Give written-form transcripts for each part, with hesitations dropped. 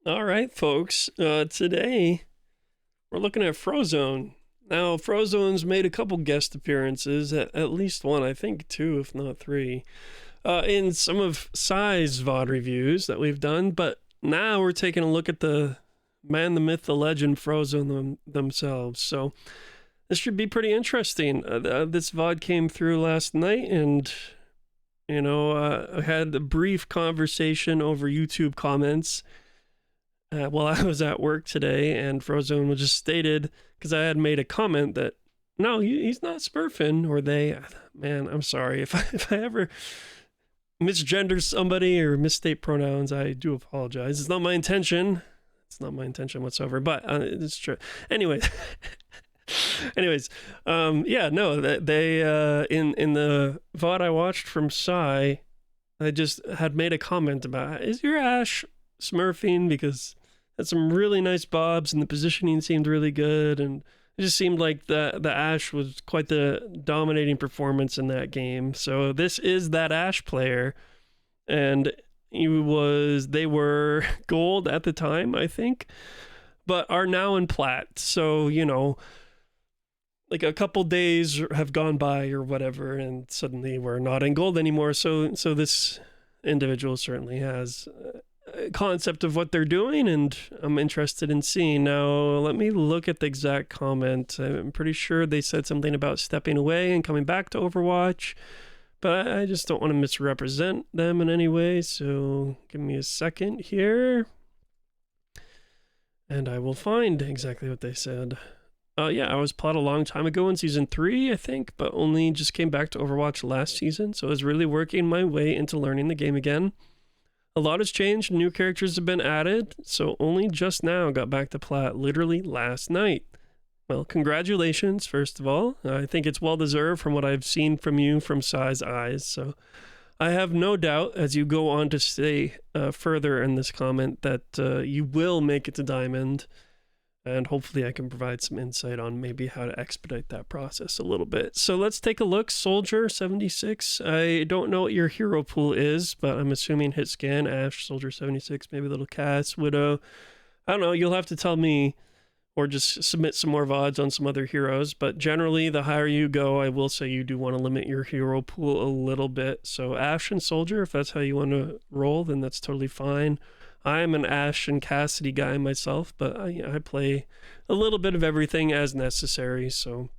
All right, folks. Today we're looking at Frozone. Now, Frozone's made a couple guest appearances, at least one, I think two, if not three, in some of Sai's VOD reviews that we've done. But now we're taking a look at the man, the myth, the legend, Frozone themselves. So this should be pretty interesting. This VOD came through last night, and I had a brief conversation over YouTube comments while I was at work today, and Frozone was just stated because I had made a comment that no, he's not Smurfing, or they. Man, I'm sorry if I ever misgender somebody or misstate pronouns. I do apologize. It's not my intention. It's not my intention whatsoever. But it's true. Anyways. Yeah, no, they in the VOD I watched from Sai, I just had made a comment about, is your Ash Smurfing, because had some really nice bobs and the positioning seemed really good, and it just seemed like the Ash was quite the dominating performance in that game. So this is that Ash player, and they were gold at the time, I think, but are now in plat. So like a couple days have gone by or whatever, and suddenly we're not in gold anymore. So this individual certainly has a concept of what they're doing, and I'm interested in seeing. Now, let me look at the exact comment. I'm pretty sure they said something about stepping away and coming back to Overwatch, but I just don't want to misrepresent them in any way. So give me a second here, and I will find exactly what they said. Yeah, I was plat a long time ago in season 3, I think, but only just came back to Overwatch last season, so I was really working my way into learning the game again. A lot has changed, new characters have been added, so only just now got back to plat, literally last night. Well, congratulations, first of all. I think it's well deserved from what I've seen from you from Sai's eyes, so I have no doubt, as you go on to say further in this comment, that you will make it to Diamond. And hopefully I can provide some insight on maybe how to expedite that process a little bit. So let's take a look. Soldier 76. I don't know what your hero pool is, but I'm assuming hit scan, Ash, Soldier 76, maybe Little Cass, Widow. I don't know. You'll have to tell me, or just submit some more VODs on some other heroes. But generally, the higher you go, I will say you do want to limit your hero pool a little bit. So Ash and Soldier, if that's how you want to roll, then that's totally fine. I'm an Ash and Cassidy guy myself, but I play a little bit of everything as necessary. So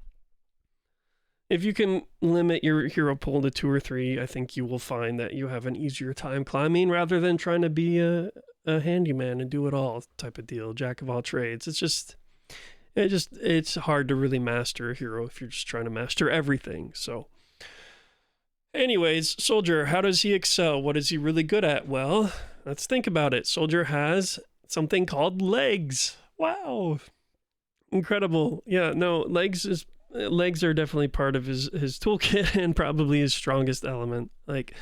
if you can limit your hero pool to 2 or 3, I think you will find that you have an easier time climbing rather than trying to be a handyman and do it all type of deal, jack of all trades. It's hard to really master a hero if you're just trying to master everything. So anyways, Soldier, how does he excel? What is he really good at? Well, let's think about it. Soldier has something called legs. Wow. Incredible. Yeah, no, legs are definitely part of his toolkit and probably his strongest element. Like,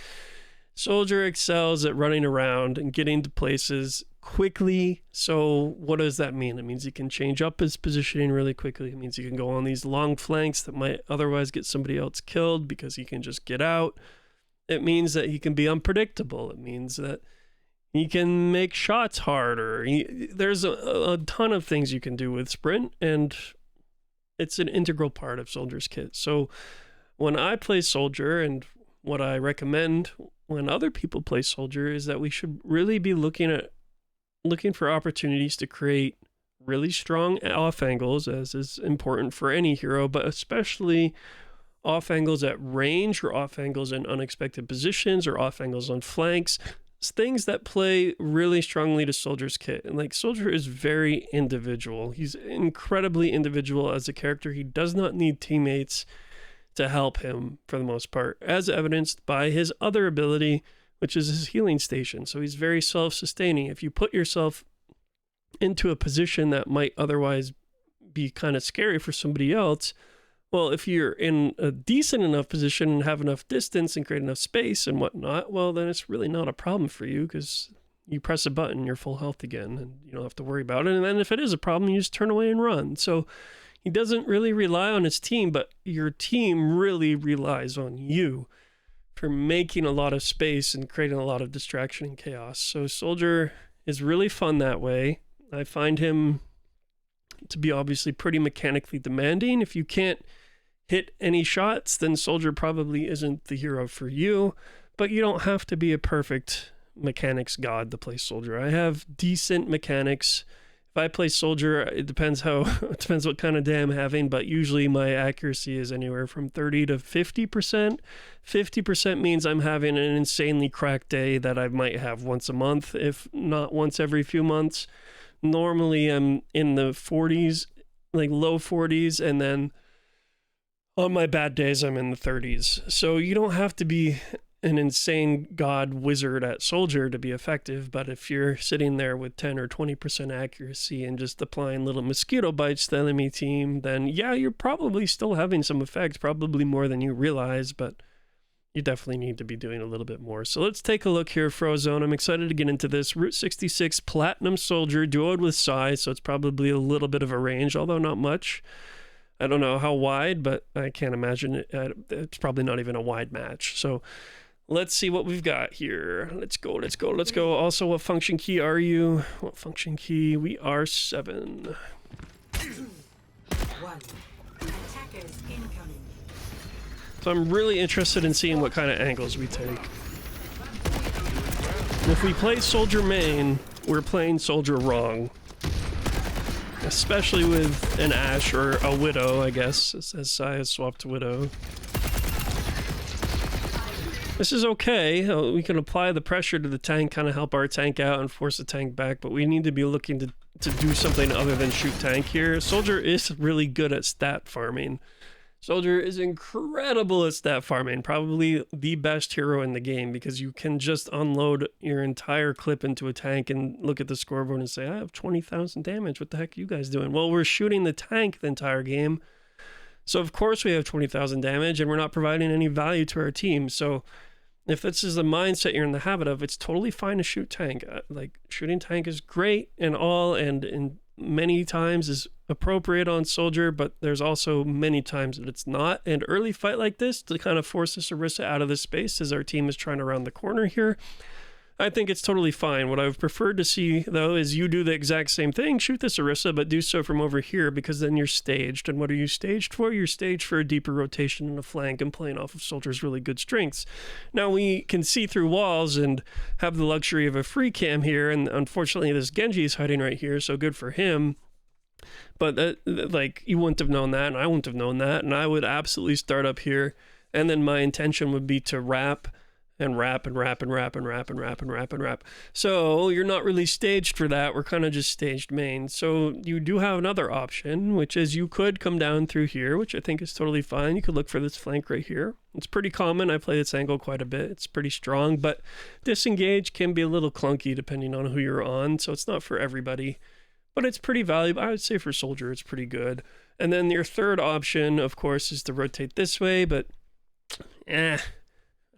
Soldier excels at running around and getting to places quickly. So what does that mean? It means he can change up his positioning really quickly. It means he can go on these long flanks that might otherwise get somebody else killed because he can just get out. It means that he can be unpredictable. It means that he can make shots harder. There's a ton of things you can do with Sprint, and it's an integral part of Soldier's kit. So when I play Soldier, and what I recommend when other people play Soldier, is that we should really be looking for opportunities to create really strong off angles, as is important for any hero, but especially off angles at range, or off angles in unexpected positions, or off angles on flanks. It's things that play really strongly to Soldier's kit. And like, Soldier is very individual. He's incredibly individual as a character. He does not need teammates to help him for the most part, as evidenced by his other ability, which is his healing station. So he's very self-sustaining. If you put yourself into a position that might otherwise be kind of scary for somebody else, well, if you're in a decent enough position and have enough distance and create enough space and whatnot, well, then it's really not a problem for you, because you press a button, you're full health again, and you don't have to worry about it. And then if it is a problem, you just turn away and run. So he doesn't really rely on his team, but your team really relies on you for making a lot of space and creating a lot of distraction and chaos. So Soldier is really fun that way. I find him to be obviously pretty mechanically demanding. If you can't hit any shots, then Soldier probably isn't the hero for you, but you don't have to be a perfect mechanics god to play Soldier. I have decent mechanics. If I play Soldier, it depends it depends what kind of day I'm having, but usually my accuracy is anywhere from 30 to 50%. 50% means I'm having an insanely cracked day that I might have once a month, if not once every few months. Normally I'm in the 40s, like low 40s, and then on my bad days I'm in the 30s. So you don't have to be an insane god wizard at Soldier to be effective, but if you're sitting there with 10 or 20% accuracy and just applying little mosquito bites to the enemy team, then yeah, you're probably still having some effect, probably more than you realize, but you definitely need to be doing a little bit more. So let's take a look here, Frozone. I'm excited to get into this. Route 66 Platinum Soldier, duoed with Sai, so it's probably a little bit of a range, although not much. I don't know how wide, but I can't imagine it's probably not even a wide match. So let's see what we've got here. Let's go. Also, what function key are you? What function key? We are 7. 1. Attackers incoming. So I'm really interested in seeing what kind of angles we take. If we play Soldier main, we're playing Soldier wrong. Especially with an Ashe or a Widow, I guess, as Sai has swapped to Widow. This is okay. We can apply the pressure to the tank, kind of help our tank out and force the tank back, but we need to be looking to do something other than shoot tank here. Soldier is really good at stat farming. Soldier is incredible at stat farming, probably the best hero in the game, because you can just unload your entire clip into a tank and look at the scoreboard and say, I have 20,000 damage. What the heck are you guys doing? Well, we're shooting the tank the entire game. So of course we have 20,000 damage and we're not providing any value to our team. So if this is the mindset you're in the habit of, it's totally fine to shoot tank. Like, shooting tank is great and all, and in many times is appropriate on Soldier, but there's also many times that it's not. And early fight like this, to kind of force this Orisa out of this space as our team is trying to round the corner here, I think it's totally fine. What I've preferred to see, though, is you do the exact same thing, shoot this Orisa, but do so from over here, because then you're staged. And what are you staged for? You're staged for a deeper rotation in the flank and playing off of Soldier's really good strengths. Now, we can see through walls and have the luxury of a free cam here, and unfortunately this Genji is hiding right here, so good for him. But like, you wouldn't have known that, and I wouldn't have known that, and I would absolutely start up here, and then my intention would be to wrap and wrap and wrap and wrap and wrap and wrap and wrap and wrap. So you're not really staged for that. We're kind of just staged main. So you do have another option, which is you could come down through here, which I think is totally fine. You could look for this flank right here. It's pretty common. I play this angle quite a bit. It's pretty strong, but disengage can be a little clunky depending on who you're on. So it's not for everybody, but it's pretty valuable. I would say for Soldier, it's pretty good. And then your third option, of course, is to rotate this way, but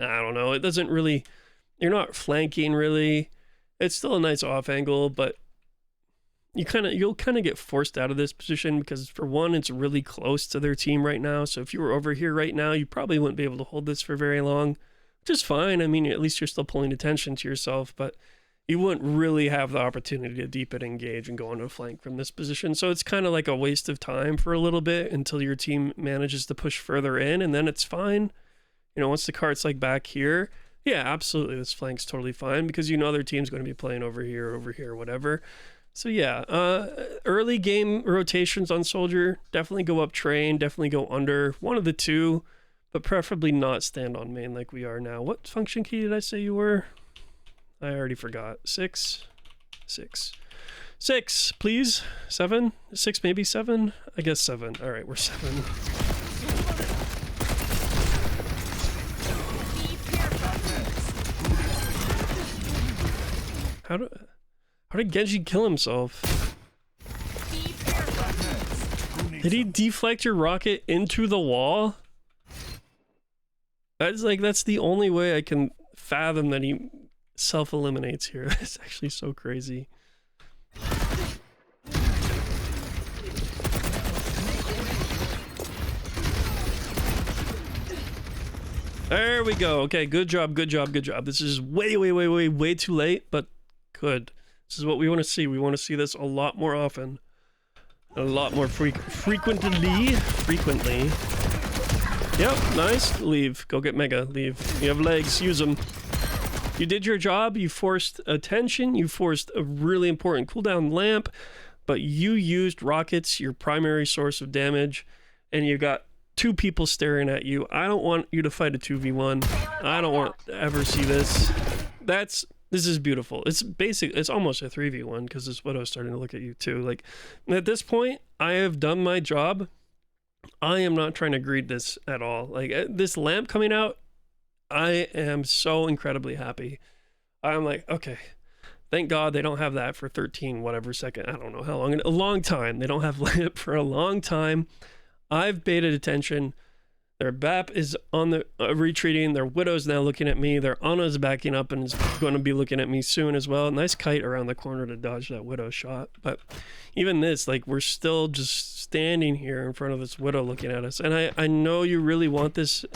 I don't know. It doesn't really, you're not flanking really. It's still a nice off angle, but you'll kind of get forced out of this position because, for one, it's really close to their team right now. So if you were over here right now, you probably wouldn't be able to hold this for very long, which is fine. I mean, at least you're still pulling attention to yourself, but you wouldn't really have the opportunity to deepen engage and go onto a flank from this position. So it's kind of like a waste of time for a little bit until your team manages to push further in, and then it's fine. You know, once the cart's like back here, yeah, absolutely, this flank's totally fine because you know their team's going to be playing over here, whatever. So yeah, early game rotations on Soldier, definitely go up train, definitely go under, one of the two, but preferably not stand on main like we are now. What function key did I say you were? I already forgot. 6, please. 7, 6, maybe 7. I guess 7. All right, we're 7. How did Genji kill himself? Did he deflect your rocket into the wall? That's the only way I can fathom that he self-eliminates here. It's actually so crazy. There we go. Okay, good job. This is way too late, but good. This is what we want to see. We want to see this a lot more often. A lot more frequently. Yep, nice. Leave. Go get Mega. Leave. You have legs. Use them. You did your job. You forced attention. You forced a really important cooldown lamp. But you used rockets, your primary source of damage. And you got 2 people staring at you. I don't want you to fight a 2v1. I don't want to ever see this. This is beautiful. It's almost a 3v1 because this Widow's starting to look at you too. Like, at this point, I have done my job. I am not trying to greed this at all. Like, this lamp coming out, I am so incredibly happy. I'm like, okay, thank God they don't have that for 13 whatever second. I don't know how long. A long time. They don't have lamp for a long time. I've baited attention. Their BAP is on the retreating. Their Widow's now looking at me. Their Ana's backing up and is going to be looking at me soon as well. Nice kite around the corner to dodge that Widow shot. But even this, like, we're still just standing here in front of this Widow looking at us. And I know you really want this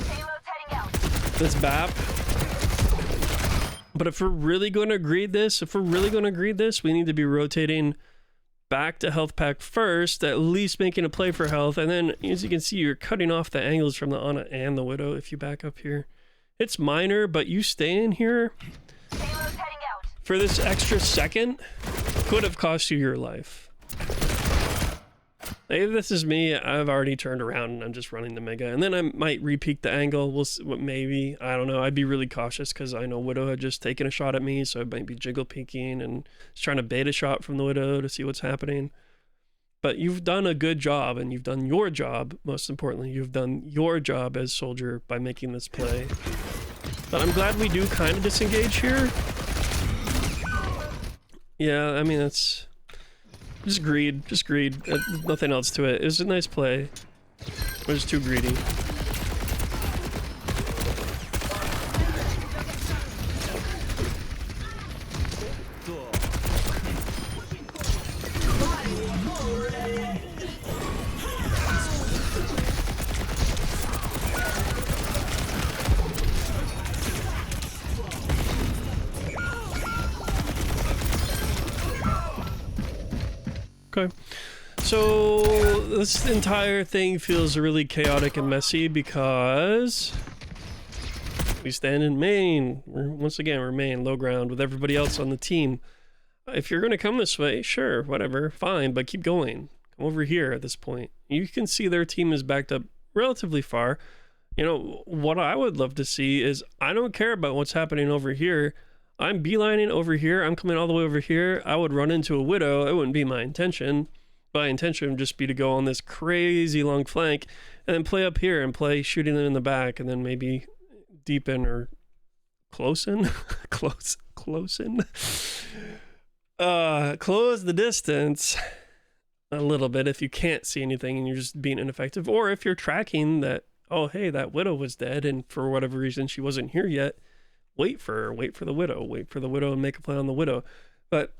BAP. But if we're really going to greed this, we need to be rotating back to health pack first, at least making a play for health, and then as you can see, you're cutting off the angles from the Ana and the Widow if you back up here. It's minor, but you stay in here for this extra second could have cost you your life. If this is me, I've already turned around and I'm just running the Mega, and then I might re-peek the angle. We'll see, maybe, I don't know. I'd be really cautious because I know Widow had just taken a shot at me, so I might be jiggle peeking and just trying to bait a shot from the Widow to see what's happening. But you've done a good job, and you've done your job. Most importantly, you've done your job as Soldier by making this play. But I'm glad we do kind of disengage here. Yeah, I mean, that's just greed. Nothing else to it. It was a nice play. We're just too greedy. Okay, so this entire thing feels really chaotic and messy because we stand in main. Once again, we're main, low ground with everybody else on the team. If you're going to come this way, sure, whatever, fine, but keep going. Come over here at this point. You can see their team is backed up relatively far. You know, what I would love to see is, I don't care about what's happening over here. I'm beelining over here. I'm coming all the way over here. I would run into a Widow. It wouldn't be my intention. My intention would just be to go on this crazy long flank and then play up here and play shooting them in the back and then maybe deepen or close in. Close the distance a little bit if you can't see anything and you're just being ineffective. Or if you're tracking that, oh, hey, that Widow was dead and for whatever reason she wasn't here yet. Wait for her, wait for the Widow and make a play on the Widow. But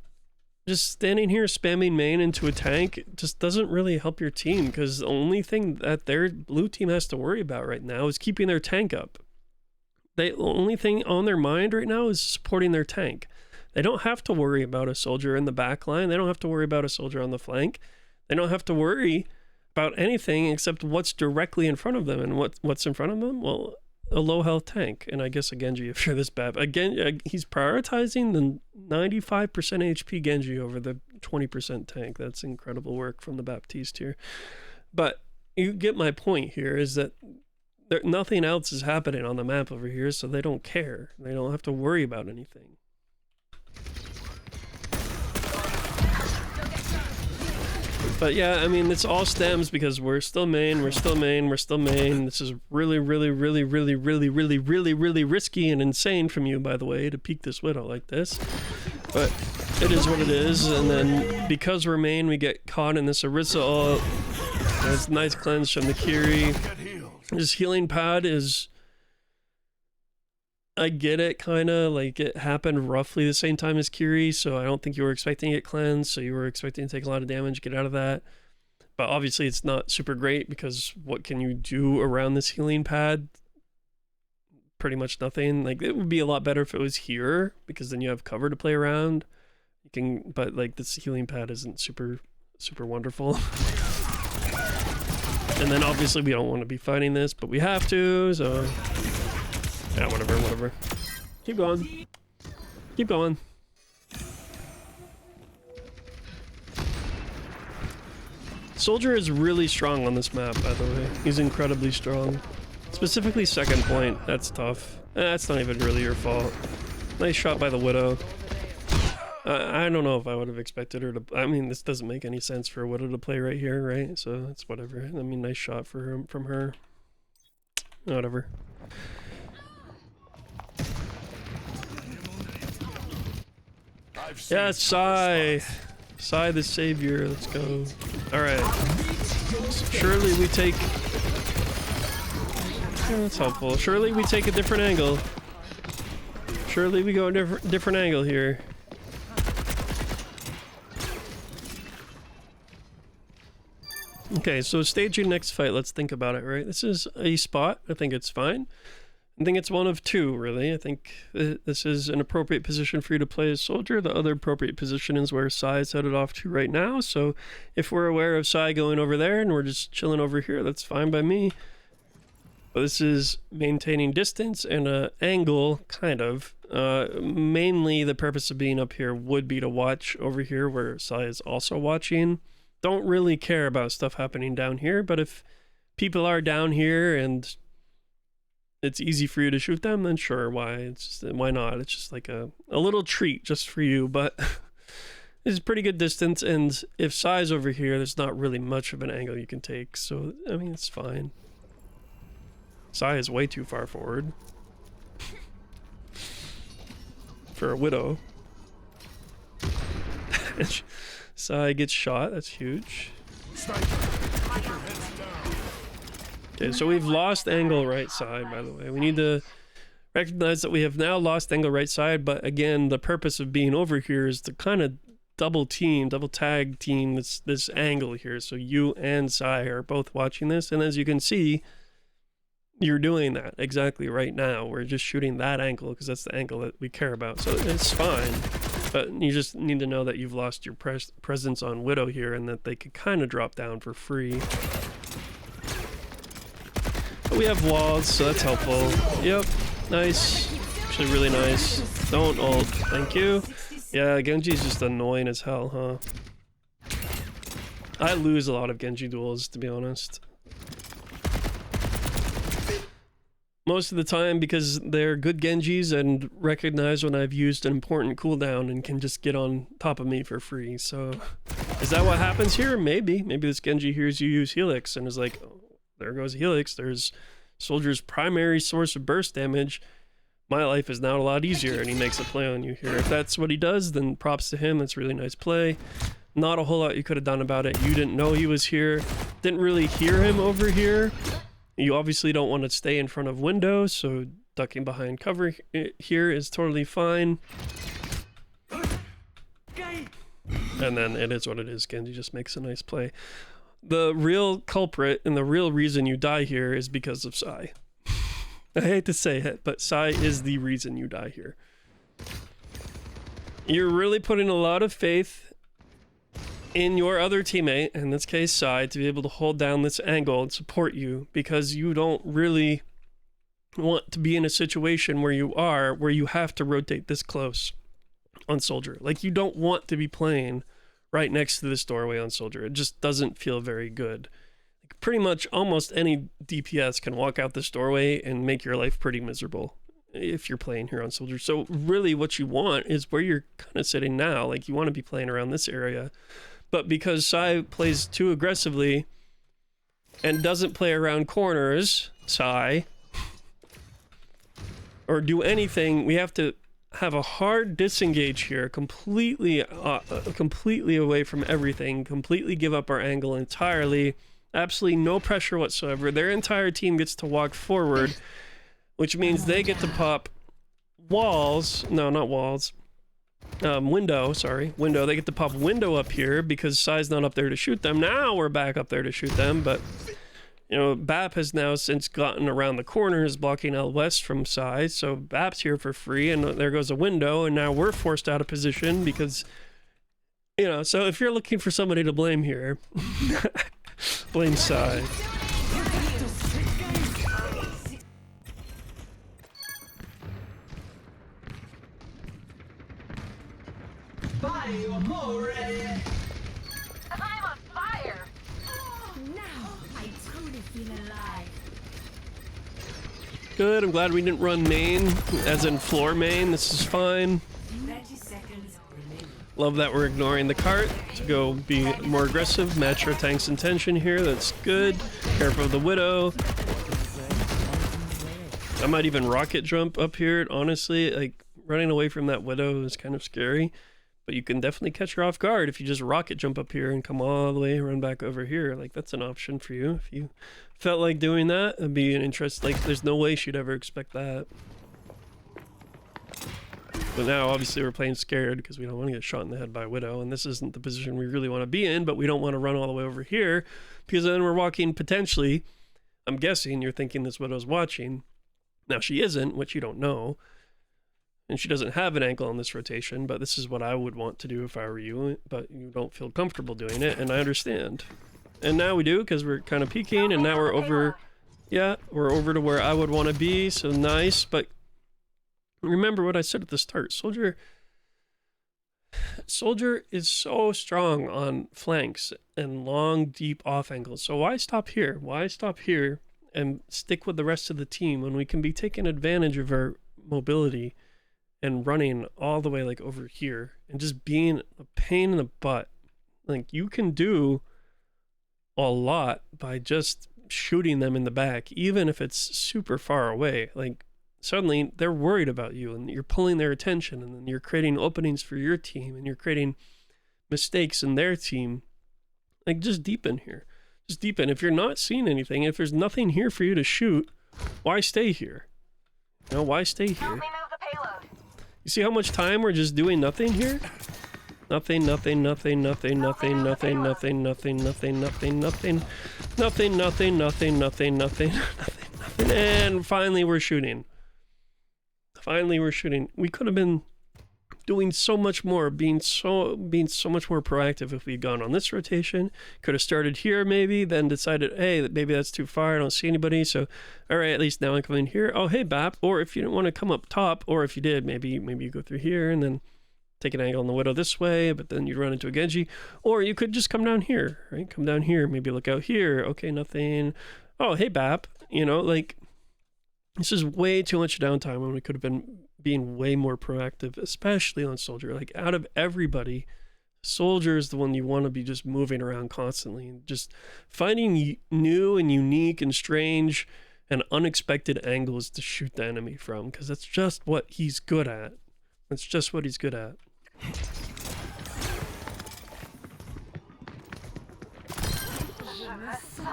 just standing here spamming main into a tank just doesn't really help your team, because the only thing that their blue team has to worry about right now is keeping their tank up. The only thing on their mind right now is supporting their tank. They don't have to worry about a soldier in the back line. They don't have to worry about a soldier on the flank. They don't have to worry about anything except what's directly in front of them. And what's in front of them? Well, a low health tank, and I guess a Genji if you're this bad. Again, he's prioritizing the 95% HP Genji over the 20% tank. That's incredible work from the Baptiste here. But you get my point here, is that nothing else is happening on the map over here, so they don't care. They don't have to worry about anything. But yeah, I mean, this all stems because we're still main. This is really risky and insane from you, by the way, to peek this Widow like this. But it is what it is, and then because we're main, we get caught in this Orisa ult. That's nice cleanse from the Kiri. This healing pad is... I get it, kind of, like it happened roughly the same time as Kiri, so I don't think you were expecting to get cleansed, so you were expecting to take a lot of damage, get out of that. But obviously it's not super great, because what can you do around this healing pad? Pretty much nothing. Like, it would be a lot better if it was here, because then you have cover to play around. You can, but like this healing pad isn't super wonderful. And then obviously we don't want to be fighting this, but we have to, so yeah, whatever. Keep going. Keep going. Soldier is really strong on this map, by the way. He's incredibly strong. Specifically second point, that's tough. That's not even really your fault. Nice shot by the Widow. I don't know if I would have expected her to... I mean, this doesn't make any sense for a Widow to play right here, right? So it's whatever. I mean, nice shot for her, from her. Whatever. Yeah, Psy! Psy the savior, let's go. Alright. Surely we take... Yeah, that's helpful. Surely we take a different angle. Surely we go a different angle here. Okay, so staging next fight, let's think about it, right? This is a spot. I think it's fine. I think it's one of two, really. I think this is an appropriate position for you to play as Soldier. The other appropriate position is where Psy is headed off to right now. So if we're aware of Psy going over there and we're just chilling over here, that's fine by me. But this is maintaining distance and an angle, kind of. Mainly the purpose of being up here would be to watch over here where Psy is also watching. Don't really care about stuff happening down here, but if people are down here and it's easy for you to shoot them, then sure, why not? It's just like a little treat just for you, but it's pretty good distance, and if Psy's over here, there's not really much of an angle you can take, so I mean, it's fine. Psy is way too far forward for a Widow. Psy gets shot, that's huge. Okay, so we've lost angle right side, by the way. We need to recognize that we have now lost angle right side, but again, the purpose of being over here is to kind of double tag team this angle here. So you and Psy are both watching this, and as you can see, you're doing that exactly right now. We're just shooting that angle because that's the angle that we care about. So it's fine, but you just need to know that you've lost your presence on Widow here and that they could kind of drop down for free. But we have walls, so that's helpful. Yep, nice. Actually really nice. Don't ult, thank you. Yeah, Genji's just annoying as hell, huh? I lose a lot of Genji duels, to be honest. Most of the time because they're good Genjis and recognize when I've used an important cooldown and can just get on top of me for free. So is that what happens here? Maybe. Maybe this Genji hears you use Helix and is like, oh, there goes Helix. There's Soldier's primary source of burst damage. My life is now a lot easier, and he makes a play on you here. If that's what he does, then props to him. That's a really nice play. Not a whole lot you could have done about it. You didn't know he was here. Didn't really hear him over here. You obviously don't want to stay in front of windows, so ducking behind cover here is totally fine. And then it is what it is. Genji just makes a nice play. The real culprit and the real reason you die here is because of Psy. I hate to say it, but Psy is the reason you die here. You're really putting a lot of faith in your other teammate, in this case Psy, to be able to hold down this angle and support you, because you don't really want to be in a situation where you have to rotate this close on Soldier. Like, you don't want to be playing right next to this doorway on Soldier. It just doesn't feel very good. Like, pretty much almost any DPS can walk out this doorway and make your life pretty miserable if you're playing here on Soldier. So really what you want is where you're kind of sitting now. Like, you want to be playing around this area. But because Psy plays too aggressively and doesn't play around corners, Psy, or do anything, we have to have a hard disengage here, completely away from everything, completely give up our angle entirely, absolutely no pressure whatsoever. Their entire team gets to walk forward, which means they get to pop walls. No, not walls. Window. They get to pop window up here because Psy's not up there to shoot them. Now we're back up there to shoot them, but you know, BAP has now since gotten around the corners, blocking L West from Psy, so BAP's here for free, and there goes a window, and now we're forced out of position because You know, so if you're looking for somebody to blame here, blame Psy. I'm on fire! Now I truly feel alive. Good, I'm glad we didn't run main, as in floor main. This is fine. 30 seconds remaining. Love that we're ignoring the cart to go be more aggressive, match our tank's intention here. That's good. Careful of the Widow. I might even rocket jump up here. Honestly, like running away from that Widow is kind of scary, but you can definitely catch her off guard if you just rocket jump up here and come all the way, run back over here. Like that's an option for you. If you felt like doing that, it'd be an interest. Like there's no way she'd ever expect that. But now, obviously, we're playing scared because we don't want to get shot in the head by Widow, and this isn't the position we really want to be in, but we don't want to run all the way over here because then we're walking potentially, I'm guessing you're thinking this Widow's watching. Now, she isn't, which you don't know, and she doesn't have an ankle on this rotation, but this is what I would want to do if I were you, but you don't feel comfortable doing it, and I understand. And now we do because we're kind of peeking, and now we're over, yeah, we're over to where I would want to be, so nice, but remember what I said at the start. Soldier is so strong on flanks and long, deep off angles. So why stop here? Why stop here and stick with the rest of the team when we can be taking advantage of our mobility and running all the way like over here and just being a pain in the butt? Like you can do a lot by just shooting them in the back, even if it's super far away. Like suddenly they're worried about you and you're pulling their attention, and then you're creating openings for your team and you're creating mistakes in their team. Like just deepen here. Just deepen. If you're not seeing anything, if there's nothing here for you to shoot, why stay here? You know, why stay here? Help me move the payload. You see how much time we're just doing nothing here? Nothing, nothing, nothing, nothing, nothing, nothing, nothing, nothing, nothing, nothing, nothing, nothing, nothing, nothing, nothing, nothing, nothing, and finally we're shooting. Finally we're shooting. We could have been doing so much more, being so much more proactive if we'd gone on this rotation. Could have started here maybe, then decided, hey, maybe that's too far, I don't see anybody, so all right, at least now I'm coming here. Oh, hey, BAP. Or if you didn't want to come up top, or if you did, maybe you go through here and then take an angle on the Widow this way, but then you'd run into a Genji. Or you could just come down here, right? Come down here, maybe look out here. Okay, nothing. Oh, hey, BAP. You know, like, this is way too much downtime when we could have been being way more proactive, especially on Soldier. Like, out of everybody, Soldier is the one you want to be just moving around constantly and just finding new and unique and strange and unexpected angles to shoot the enemy from, because that's just what he's good at. That's just what he's good at.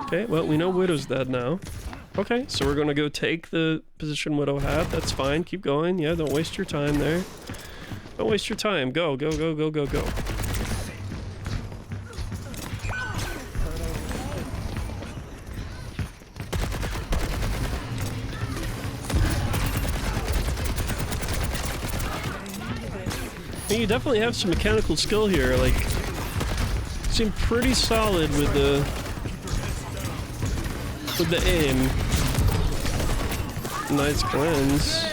Okay, well, we know Widow's dead now. Okay, so we're gonna go take the position Widow had. That's fine. Keep going. Yeah, don't waste your time there. Don't waste your time. Go, go, go, go, go, go. You definitely have some mechanical skill here. Like, you seem pretty solid with the aim. Nice cleanse.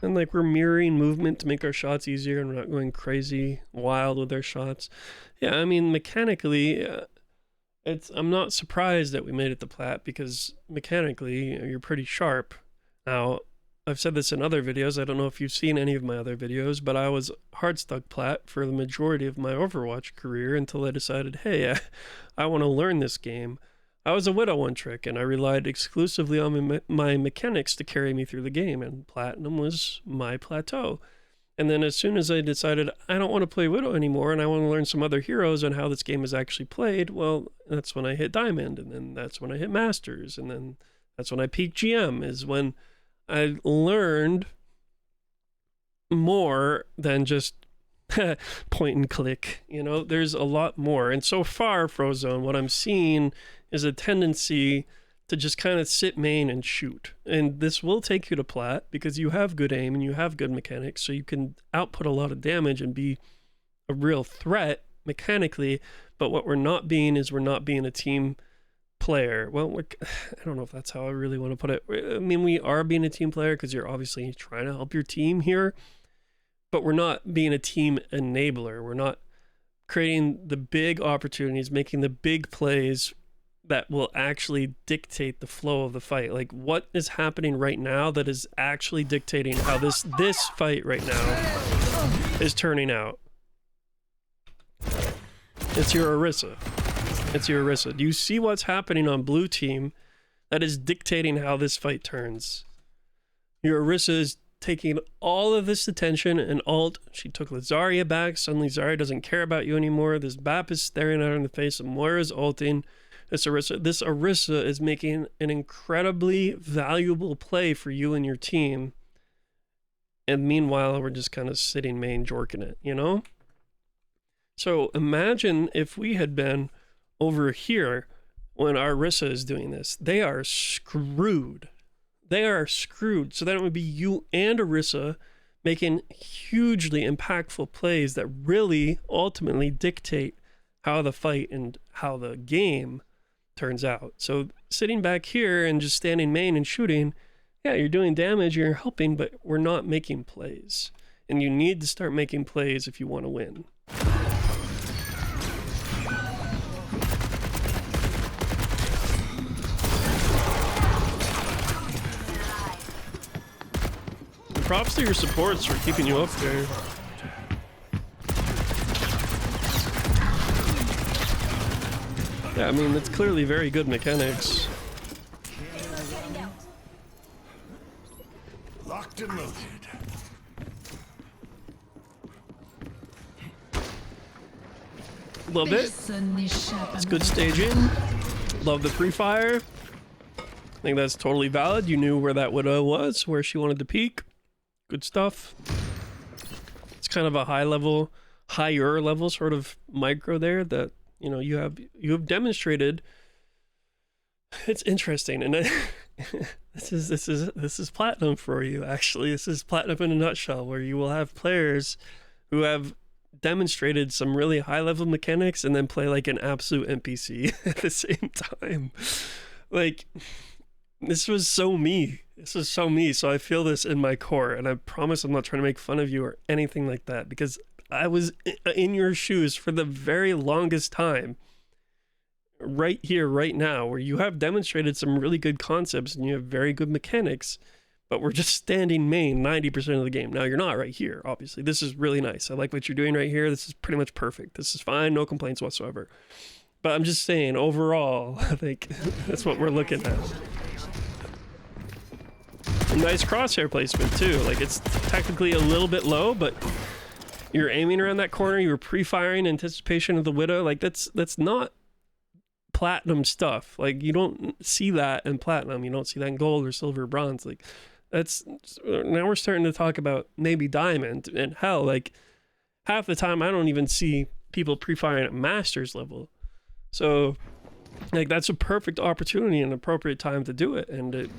And like we're mirroring movement to make our shots easier, and we're not going crazy wild with our shots. Yeah, I mean mechanically, I'm not surprised that we made it to plat, because mechanically you're pretty sharp. Now, I've said this in other videos. I don't know if you've seen any of my other videos, but I was hard stuck plat for the majority of my Overwatch career until I decided, hey, I want to learn this game. I was a Widow one trick, and I relied exclusively on my mechanics to carry me through the game, and Platinum was my plateau. And then as soon as I decided I don't want to play Widow anymore and I want to learn some other heroes and how this game is actually played, well, that's when I hit Diamond, and then that's when I hit Masters, and then that's when I peaked GM, is when I learned more than just point and click. You know, there's a lot more. And so far, Frozone, what I'm seeing is a tendency to just kind of sit main and shoot. And this will take you to plat because you have good aim and you have good mechanics, so you can output a lot of damage and be a real threat mechanically. But what we're not being is we're not being a team player. Well, I don't know if that's how I really want to put it. I mean, we are being a team player because you're obviously trying to help your team here, but we're not being a team enabler. We're not creating the big opportunities, making the big plays that will actually dictate the flow of the fight. Like, what is happening right now that is actually dictating how this fight right now is turning out? It's your Orisa. It's your Orisa. Do you see what's happening on blue team that is dictating how this fight turns? Your Orisa is taking all of this attention and ult. She took Zarya back. Suddenly Zarya doesn't care about you anymore. This BAP is staring at her in the face, and Moira's ulting. This Orisa is making an incredibly valuable play for you and your team. And meanwhile, we're just kind of sitting main jorking it, you know? So imagine if we had been over here when our Orisa is doing this. They are screwed. They are screwed. So then it would be you and Orisa making hugely impactful plays that really ultimately dictate how the fight and how the game turns out. So sitting back here and just standing main and shooting, yeah, you're doing damage, you're helping, but we're not making plays. And you need to start making plays if you want to win. And props to your supports for keeping you up there. Yeah, I mean, that's clearly very good mechanics. Locked and loaded. A little bit. It's good staging. Love the pre-fire. I think that's totally valid. You knew where that Widow was, where she wanted to peek. Good stuff. It's kind of a higher level sort of micro there that, you know, you have demonstrated. It's interesting, and this is platinum for you. Actually, this is platinum in a nutshell, where you will have players who have demonstrated some really high level mechanics and then play like an absolute NPC at the same time. Like, this was so me. This is so me. So I feel this in my core, and I promise I'm not trying to make fun of you or anything like that, because I was in your shoes for the very longest time, right here, right now, where you have demonstrated some really good concepts and you have very good mechanics, but we're just standing main 90% of the game. Now, you're not right here, obviously. This is really nice. I like what you're doing right here. This is pretty much perfect. This is fine. No complaints whatsoever. But I'm just saying, overall, I think that's what we're looking at. A nice crosshair placement, too. Like, it's technically a little bit low, but you're aiming around that corner. You were pre-firing in anticipation of the Widow. Like, that's not platinum stuff. Like, you don't see that in platinum. You don't see that in gold or silver or bronze. Like, that's, now we're starting to talk about maybe diamond. And hell, like, half the time I don't even see people pre-firing at master's level. So, like, that's a perfect opportunity and appropriate time to do it. And it,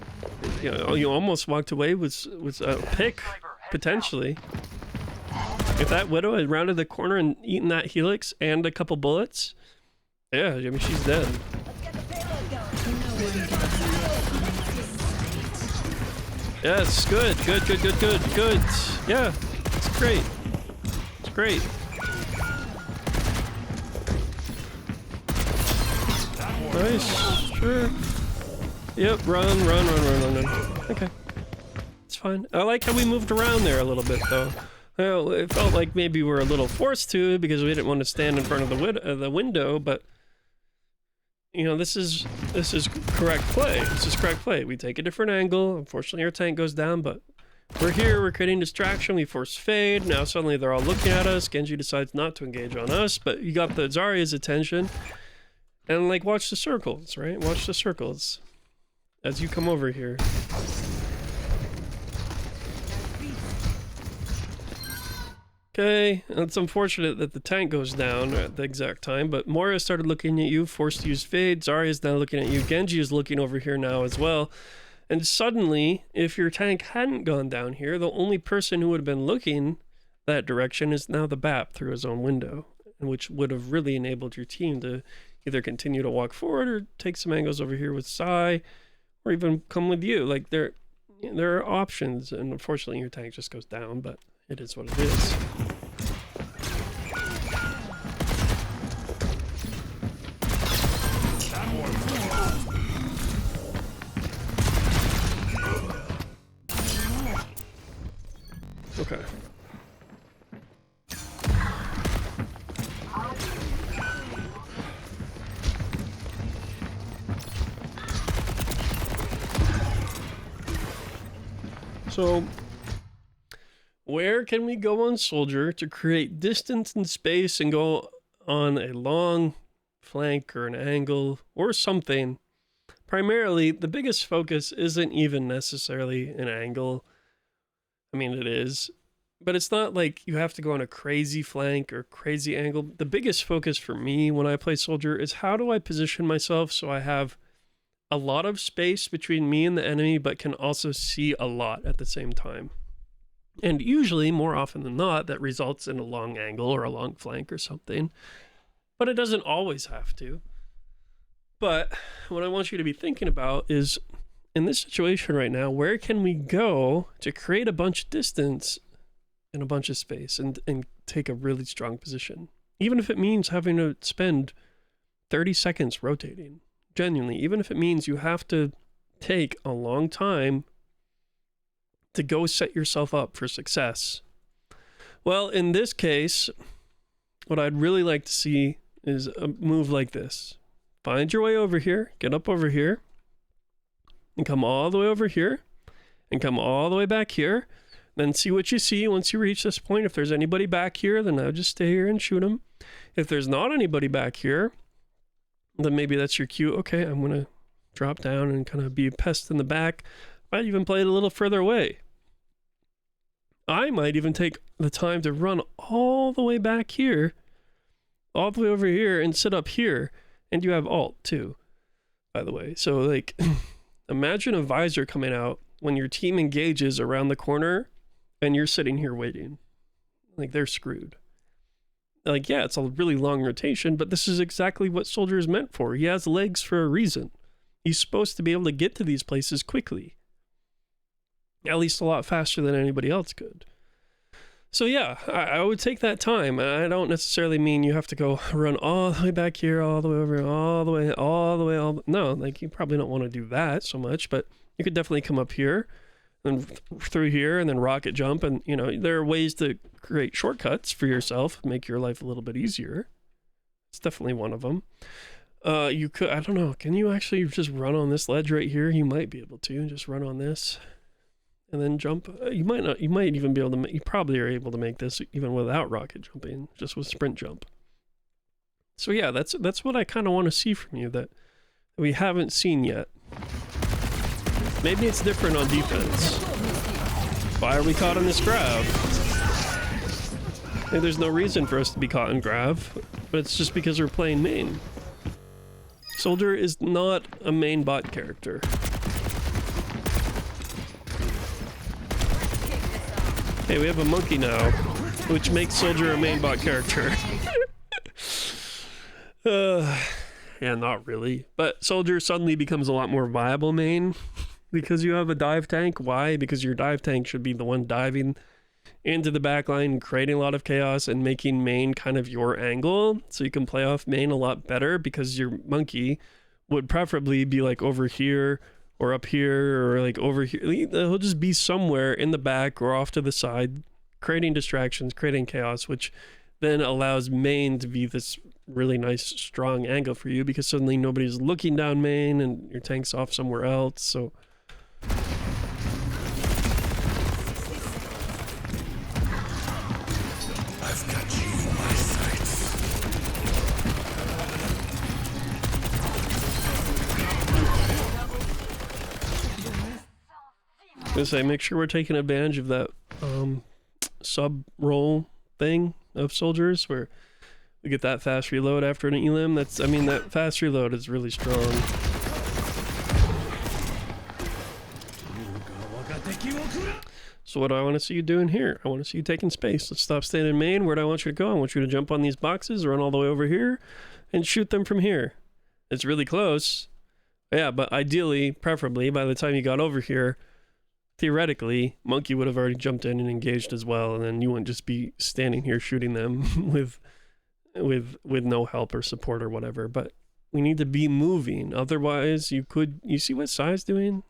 you know, you almost walked away with a pick, potentially. If that Widow had rounded the corner and eaten that Helix and a couple bullets, yeah, I mean, she's dead. Yes, good. Yeah, it's great. It's great. Nice, sure. Yep, run. Okay. It's fine. I like how we moved around there a little bit, though. Well, it felt like maybe we're a little forced to because we didn't want to stand in front of the window, but you know, this is correct play. This is correct play. We take a different angle. Unfortunately, our tank goes down, but we're here. We're creating distraction. We force fade. Now suddenly they're all looking at us. Genji decides not to engage on us, but you got the Zarya's attention. And like, watch the circles, right? Watch the circles as you come over here. Okay, it's unfortunate that the tank goes down at the exact time, but Moira started looking at you, forced to use Fade. Zarya is now looking at you. Genji is looking over here now as well. And suddenly, if your tank hadn't gone down here, the only person who would have been looking that direction is now the BAP through his own window, which would have really enabled your team to either continue to walk forward or take some angles over here with Sai, or even come with you. Like, there are options, and unfortunately your tank just goes down, but it is what it is. Okay. So, where can we go on Soldier to create distance and space and go on a long flank or an angle or something? Primarily, the biggest focus isn't even necessarily an angle. I mean, it is, but it's not like you have to go on a crazy flank or crazy angle. The biggest focus for me when I play Soldier is how do I position myself so I have a lot of space between me and the enemy, but can also see a lot at the same time. And usually, more often than not, that results in a long angle or a long flank or something. But it doesn't always have to. But what I want you to be thinking about is, in this situation right now, where can we go to create a bunch of distance and a bunch of space and take a really strong position? Even if it means having to spend 30 seconds rotating. Genuinely, even if it means you have to take a long time to go set yourself up for success. Well, in this case, what I'd really like to see is a move like this. Find your way over here, get up over here, and come all the way over here, and come all the way back here. Then see what you see once you reach this point. If there's anybody back here, then I'll just stay here and shoot them. If there's not anybody back here, then maybe that's your cue. Okay, I'm going to drop down and kind of be a pest in the back. Might even play it a little further away. I might even take the time to run all the way back here, all the way over here, and sit up here. And you have ult too, by the way. So like, imagine a visor coming out when your team engages around the corner and you're sitting here waiting. Like, they're screwed. Like, yeah, it's a really long rotation, but this is exactly what Soldier is meant for. He has legs for a reason. He's supposed to be able to get to these places quickly. At least a lot faster than anybody else could. So yeah, I would take that time. I don't necessarily mean you have to go run all the way back here, all the way over, all the way. No, like, you probably don't want to do that so much, but you could definitely come up here and through here and then rocket jump. And, you know, there are ways to create shortcuts for yourself, make your life a little bit easier. It's definitely one of them. You could, I don't know, can you actually just run on this ledge right here? You might be able to just run on this and then jump. You might not, you might even be able to, you probably are able to make this even without rocket jumping, just with sprint jump. So yeah, that's what I kind of want to see from you that we haven't seen yet. Maybe it's different on defense. Why are we caught in this grab? Maybe there's no reason for us to be caught in grab, but it's just because we're playing main. Soldier is not a main bot character. Hey, we have a monkey now, which makes Soldier a main bot character. Yeah, not really. But Soldier suddenly becomes a lot more viable main because you have a dive tank. Why? Because your dive tank should be the one diving into the backline, creating a lot of chaos and making main kind of your angle. So you can play off main a lot better because your monkey would preferably be like over here or up here or like over here. He'll just be somewhere in the back or off to the side, creating distractions, creating chaos, which then allows main to be this really nice strong angle for you because suddenly nobody's looking down main and your tank's off somewhere else. So I've got you in my sights. I was gonna say, make sure we're taking advantage of that sub roll thing of soldiers where we get that fast reload after an elim. I mean, that fast reload is really strong. So what do I want to see you doing here? I want to see you taking space. Let's stop standing main. Where do I want you to go? I want you to jump on these boxes, run all the way over here, and shoot them from here. It's really close. Yeah, but ideally, preferably, by the time you got over here, theoretically, Monkey would have already jumped in and engaged as well, and then you wouldn't just be standing here shooting them with no help or support or whatever. But we need to be moving. Otherwise, you see what Sai's doing?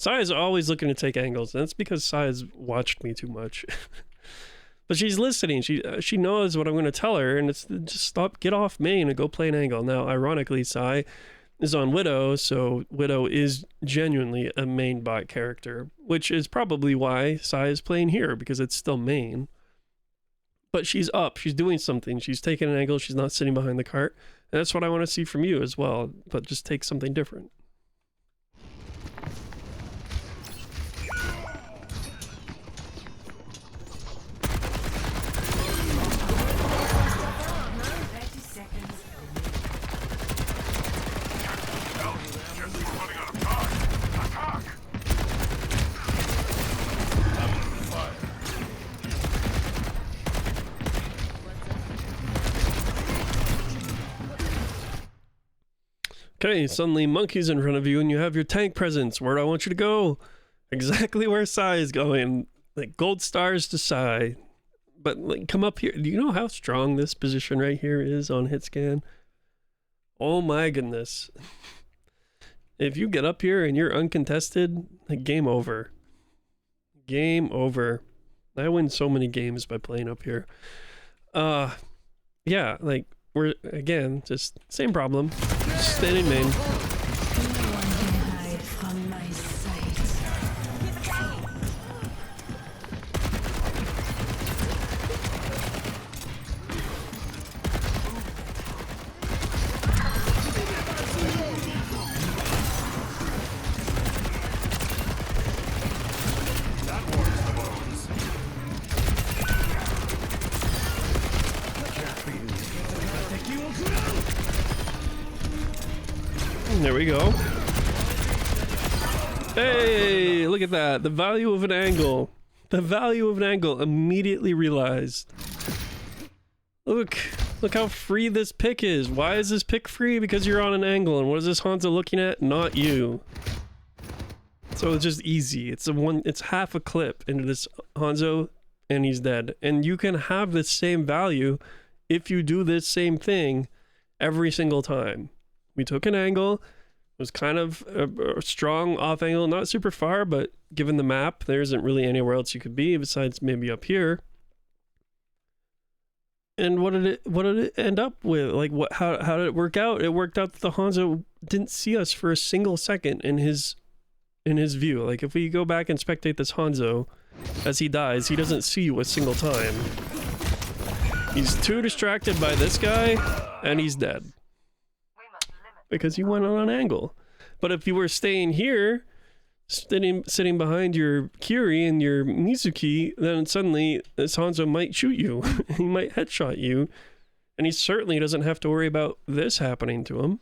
Sai is always looking to take angles. And that's because Sai has watched me too much. But she's listening. She knows what I'm going to tell her, and it's just get off main and go play an angle. Now, ironically, Sai is on Widow, so Widow is genuinely a main bot character, which is probably why Sai is playing here, because it's still main. But she's up. She's doing something. She's taking an angle. She's not sitting behind the cart. And that's what I want to see from you as well, but just take something different. Okay, suddenly Monkey's in front of you and you have your tank presence. Where do I want you to go? Exactly where Sai is going. Like gold stars to Sai. But like, come up here. Do you know how strong this position right here is on hit scan? Oh my goodness. If you get up here and you're uncontested, like game over. Game over. I win so many games by playing up here. Yeah, like we're again just same problem. Just standing main. No one can hide from my sight. There we go. Hey, look at that. The value of an angle. The value of an angle immediately realized. Look how free this pick is. Why is this pick free? Because you're on an angle. And what is this Hanzo looking at? Not you. So it's just easy. It's half a clip into this Hanzo and he's dead. And you can have the same value if you do this same thing every single time. We took an angle. It was kind of a strong off angle, not super far, but given the map, there isn't really anywhere else you could be besides maybe up here. And what did it end up with? Like how did it work out? It worked out that the Hanzo didn't see us for a single second in his view. Like if we go back and spectate this Hanzo as he dies, he doesn't see you a single time. He's too distracted by this guy and he's dead. Because you went on an angle. But if you were staying here, sitting behind your Kiri and your Mizuki, then suddenly this Hanzo might shoot you. He might headshot you. And he certainly doesn't have to worry about this happening to him.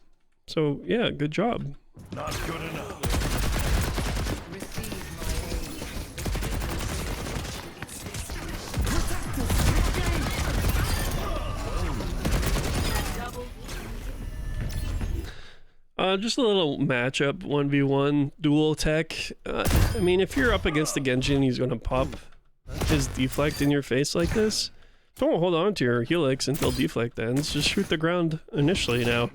So yeah, good job. Not good enough. Just a little matchup, 1v1, dual tech. I mean, if you're up against a Genjin, he's going to pop his deflect in your face like this. Don't hold on to your helix until deflect ends. Just shoot the ground initially now.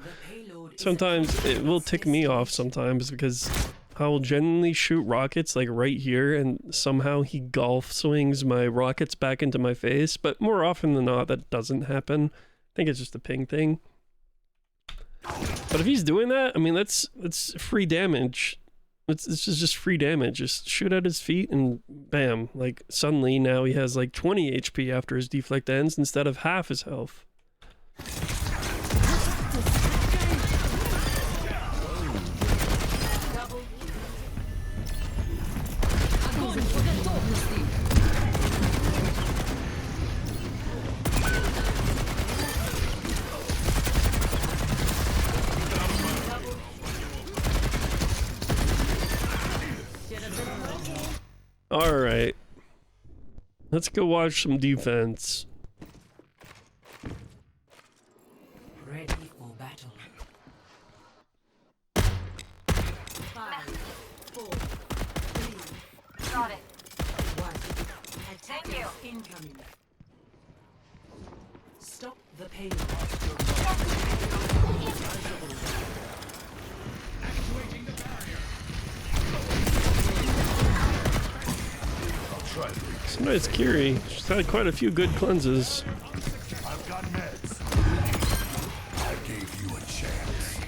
Sometimes it will tick me off sometimes because I will genuinely shoot rockets like right here and somehow he golf swings my rockets back into my face. But more often than not, that doesn't happen. I think it's just a ping thing. But if he's doing that, I mean, that's free damage. It's just free damage. Just shoot at his feet and bam. Like, suddenly now he has like 20 HP after his deflect ends instead of half his health. All right. Let's go watch some defense. Ready for battle. 5, 4, 3, Got it. 1. Thank you. Incoming. Stop the payload. Somebody's Kiri. She's had quite a few good cleanses. I've got meds. I gave you a chance.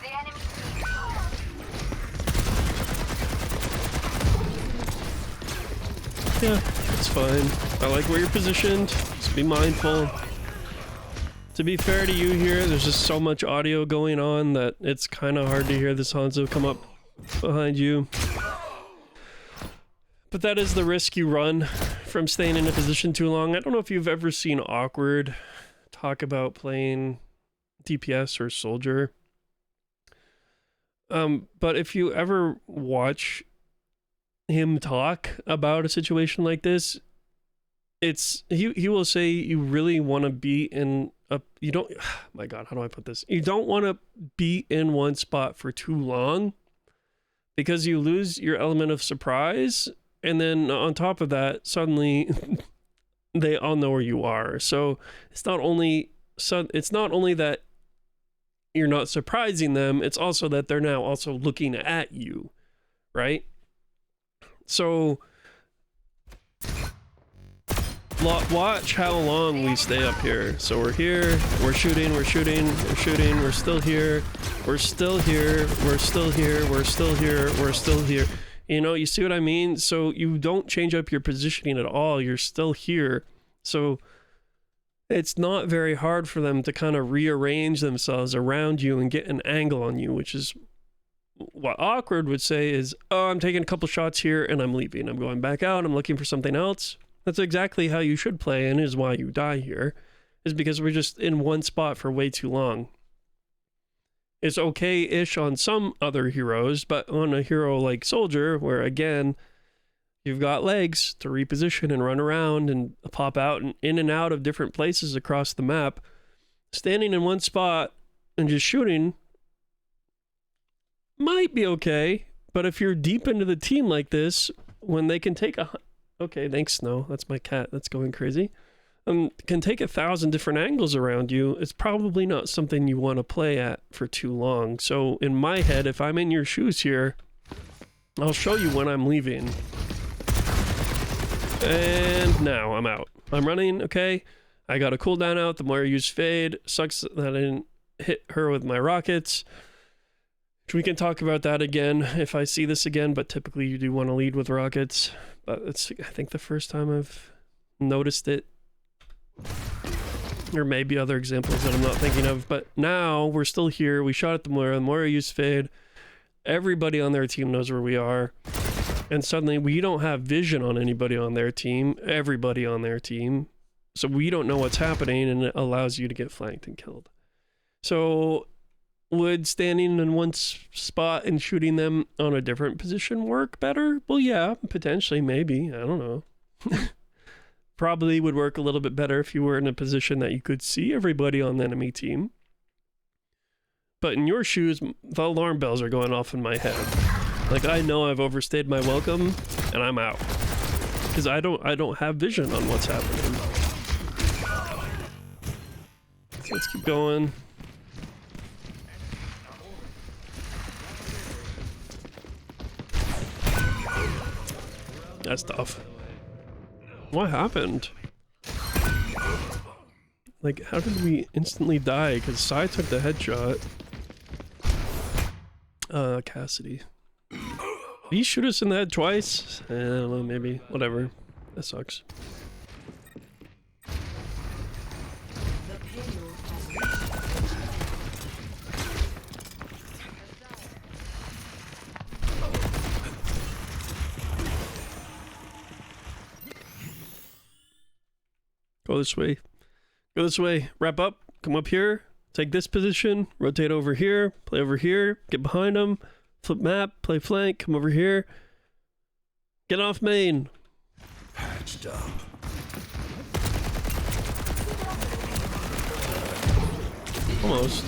The enemy. Yeah, it's fine. I like where you're positioned. Just be mindful. To be fair to you here, there's just so much audio going on that it's kind of hard to hear this Hanzo come up behind you. But that is the risk you run from staying in a position too long. I don't know if you've ever seen Awkward talk about playing DPS or Soldier. But if you ever watch him talk about a situation like this, it's he will say you really want to be in a you don't my god, how do I put this? You don't want to be in one spot for too long because you lose your element of surprise, and then on top of that, suddenly they all know where you are. So it's not only that you're not surprising them, it's also that they're now also looking at you, right? So watch how long we stay up here. So we're here, we're shooting, we're shooting, we're shooting, we're still here, we're still here, we're still here, we're still here, we're still here. You know, you see what I mean? So you don't change up your positioning at all, you're still here. So it's not very hard for them to kind of rearrange themselves around you and get an angle on you, which is what Awkward would say is, oh, I'm taking a couple shots here and I'm leaving. I'm going back out, I'm looking for something else. That's exactly how you should play, and is why you die here, is because we're just in one spot for way too long. It's okay-ish on some other heroes, but on a hero like Soldier, where again, you've got legs to reposition and run around and pop out and in and out of different places across the map, standing in one spot and just shooting might be okay, but if you're deep into the team like this, when they can take okay, thanks, Snow. That's my cat. That's going crazy. Can take 1,000 different angles around you. It's probably not something you want to play at for too long. So in my head, if I'm in your shoes here, I'll show you when I'm leaving. And now I'm out. I'm running, okay? I got a cooldown out. The more I use Fade. Sucks that I didn't hit her with my rockets. We can talk about that again if I see this again, but typically you do want to lead with rockets. But it's, I think, the first time I've noticed it. There may be other examples that I'm not thinking of, but now we're still here. We shot at the Moira used Fade. Everybody on their team knows where we are. And suddenly we don't have vision on anybody on their team, everybody on their team. So we don't know what's happening, and it allows you to get flanked and killed. So would standing in one spot and shooting them on a different position work better? Well, yeah, potentially, maybe. I don't know. Probably would work a little bit better if you were in a position that you could see everybody on the enemy team. But in your shoes, the alarm bells are going off in my head. Like, I know I've overstayed my welcome, and I'm out. Because I don't have vision on what's happening. So let's keep going. That's tough. What happened? Like, how did we instantly die? Because Sai took the headshot. Cassidy. Did he shoot us in the head twice? I don't know, maybe. Whatever. That sucks. Go this way. Go this way. Wrap up. Come up here. Take this position. Rotate over here. Play over here. Get behind them. Flip map, play flank, come over here. Get off main. Patched up. Almost.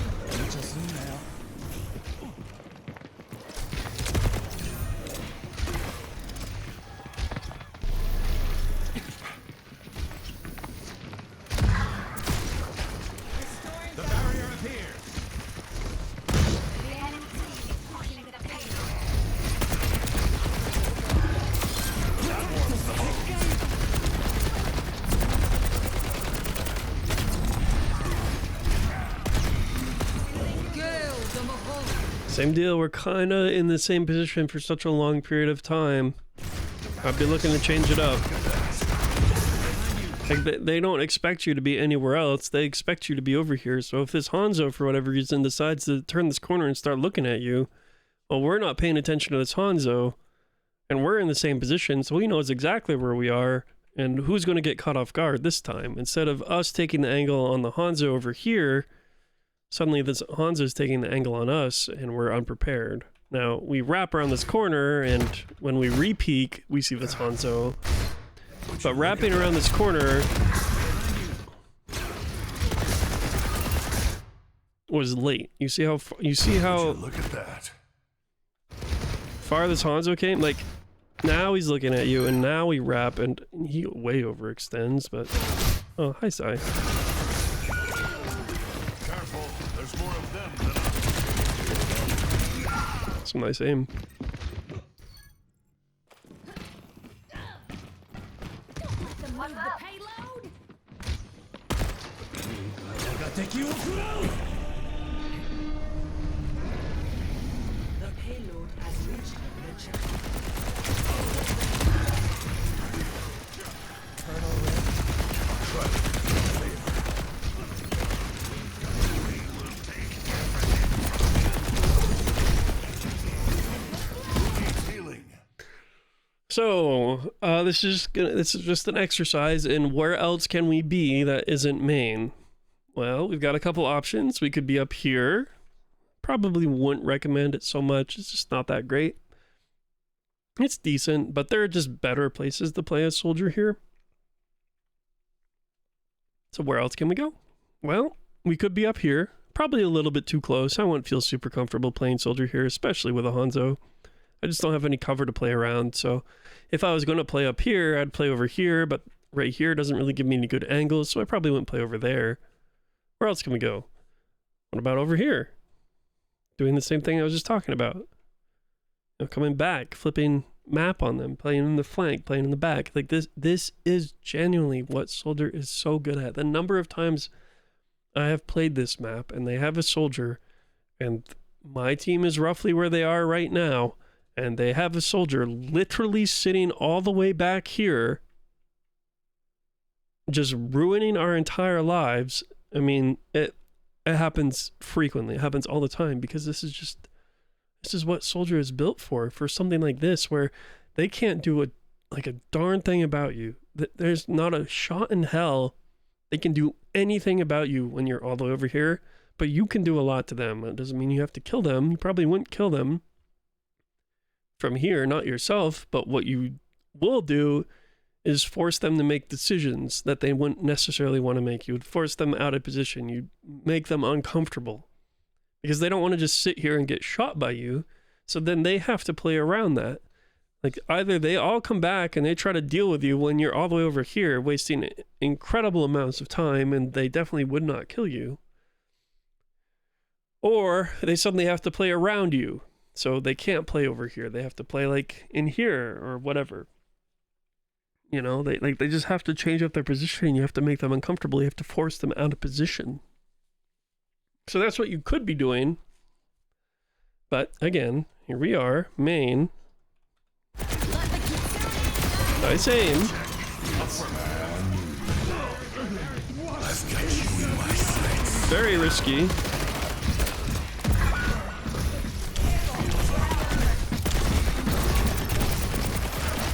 The barrier appears. The enemy team is pushing the payload. Same deal, we're kinda in the same position for such a long period of time. I'd be looking to change it up. Like they don't expect you to be anywhere else, they expect you to be over here. So if this Hanzo, for whatever reason, decides to turn this corner and start looking at you, well, we're not paying attention to this Hanzo, and we're in the same position, so he knows exactly where we are, and who's going to get caught off guard this time. Instead of us taking the angle on the Hanzo over here, suddenly this Hanzo's taking the angle on us, and we're unprepared. Now, we wrap around this corner, and when we re-peek, we see this Hanzo. But wrapping around this corner was late. You see how Look at that. far this Hanzo came? Like, now he's looking at you, and now we wrap, and he way overextends, but... Oh, hi, Sai. Careful, there's more of them than us. Some nice aim. Move the payload. The payload has reached the checkpoint. Healing. So, this is just an exercise in where else can we be that isn't main. Well, we've got a couple options. We could be up here. Probably wouldn't recommend it so much. It's just not that great. It's decent, but there are just better places to play as Soldier here. So where else can we go? Well, we could be up here. Probably a little bit too close. I wouldn't feel super comfortable playing Soldier here, especially with a Hanzo. I just don't have any cover to play around, so if I was going to play up here, I'd play over here, but right here doesn't really give me any good angles, so I probably wouldn't play over there. Where else can we go? What about over here? Doing the same thing I was just talking about. You know, coming back, flipping map on them, playing in the flank, playing in the back. Like this is genuinely what Soldier is so good at. The number of times I have played this map and they have a Soldier and my team is roughly where they are right now, and they have a Soldier literally sitting all the way back here, just ruining our entire lives. I mean, it happens frequently. It happens all the time because this is what Soldier is built for something like this, where they can't do a darn thing about you. There's not a shot in hell they can do anything about you when you're all the way over here, but you can do a lot to them. It doesn't mean you have to kill them. You probably wouldn't kill them from here, not yourself, but what you will do is force them to make decisions that they wouldn't necessarily want to make. You would force them out of position. You'd make them uncomfortable because they don't want to just sit here and get shot by you. So then they have to play around that. Like, either they all come back and they try to deal with you when you're all the way over here, wasting incredible amounts of time, and they definitely would not kill you. Or they suddenly have to play around you. So they can't play over here. They have to play like in here or whatever. You know, they just have to change up their position. You have to make them uncomfortable. You have to force them out of position. So that's what you could be doing. But again, here we are, main. Nice aim. Very risky.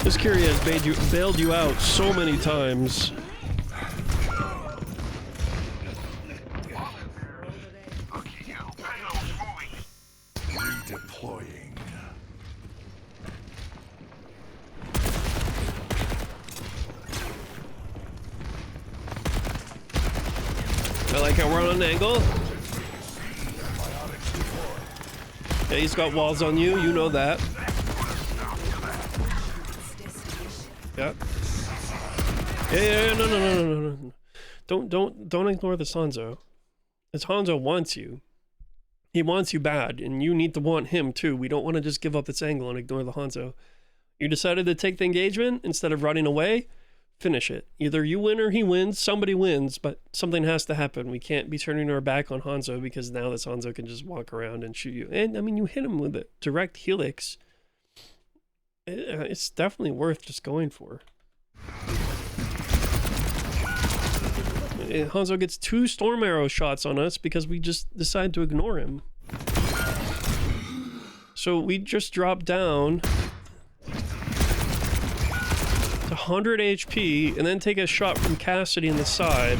This Kyria has bailed you out so many times. Redeploying. I like how we're on an angle. Yeah, he's got walls on you. You know that. Yeah. Yeah. No. Don't ignore this Hanzo. This Hanzo wants you. He wants you bad, and you need to want him too. We don't want to just give up this angle and ignore the Hanzo. You decided to take the engagement instead of running away. Finish it. Either you win or he wins. Somebody wins, but something has to happen. We can't be turning our back on Hanzo because now this Hanzo can just walk around and shoot you. And I mean, you hit him with a direct helix. It's definitely worth just going for. Hanzo gets 2 storm arrow shots on us because we just decide to ignore him. So we just drop down to 100 HP and then take a shot from Cassidy in the side,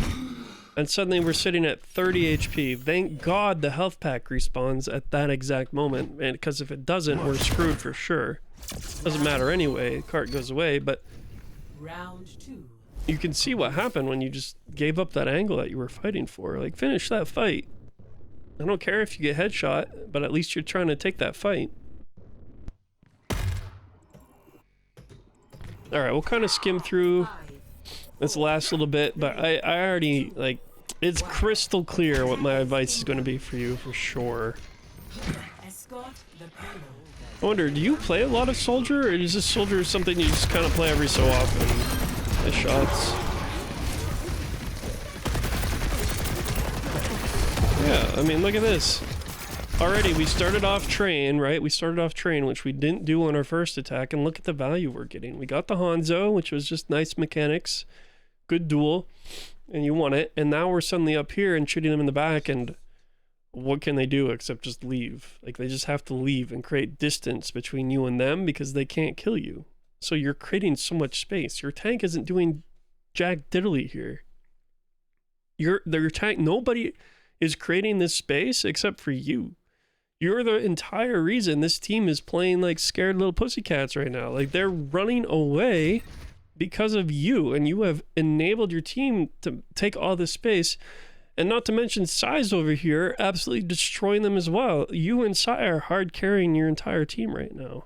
and suddenly we're sitting at 30 HP. Thank God the health pack respawns at that exact moment, and because if it doesn't, we're screwed for sure. Doesn't matter anyway, cart goes away, but Round 2. you can see what happened when you just gave up that angle that you were fighting for. Like, finish that fight. I don't care if you get headshot, but at least you're trying to take that fight. Alright, we'll kind of skim through this last little bit, but I already, like, it's crystal clear what my advice is going to be for you, for sure. Escort the payload. I wonder, do you play a lot of Soldier, or is this Soldier something you just kind of play every so often? The shots. Yeah, I mean, look at this. Already, we started off train, right? We started off train, which we didn't do on our first attack, and look at the value we're getting. We got the Hanzo, which was just nice mechanics, good duel, and you won it, and now we're suddenly up here and shooting them in the back, and what can they do except just leave? Like, they just have to leave and create distance between you and them because they can't kill you. So you're creating so much space. Your tank isn't doing jack diddly here. Your tank, nobody is creating this space except for you. You're the entire reason this team is playing like scared little pussycats right now. Like, they're running away because of you, and you have enabled your team to take all this space. And not to mention Size over here absolutely destroying them as well. You and Sai are hard carrying your entire team right now.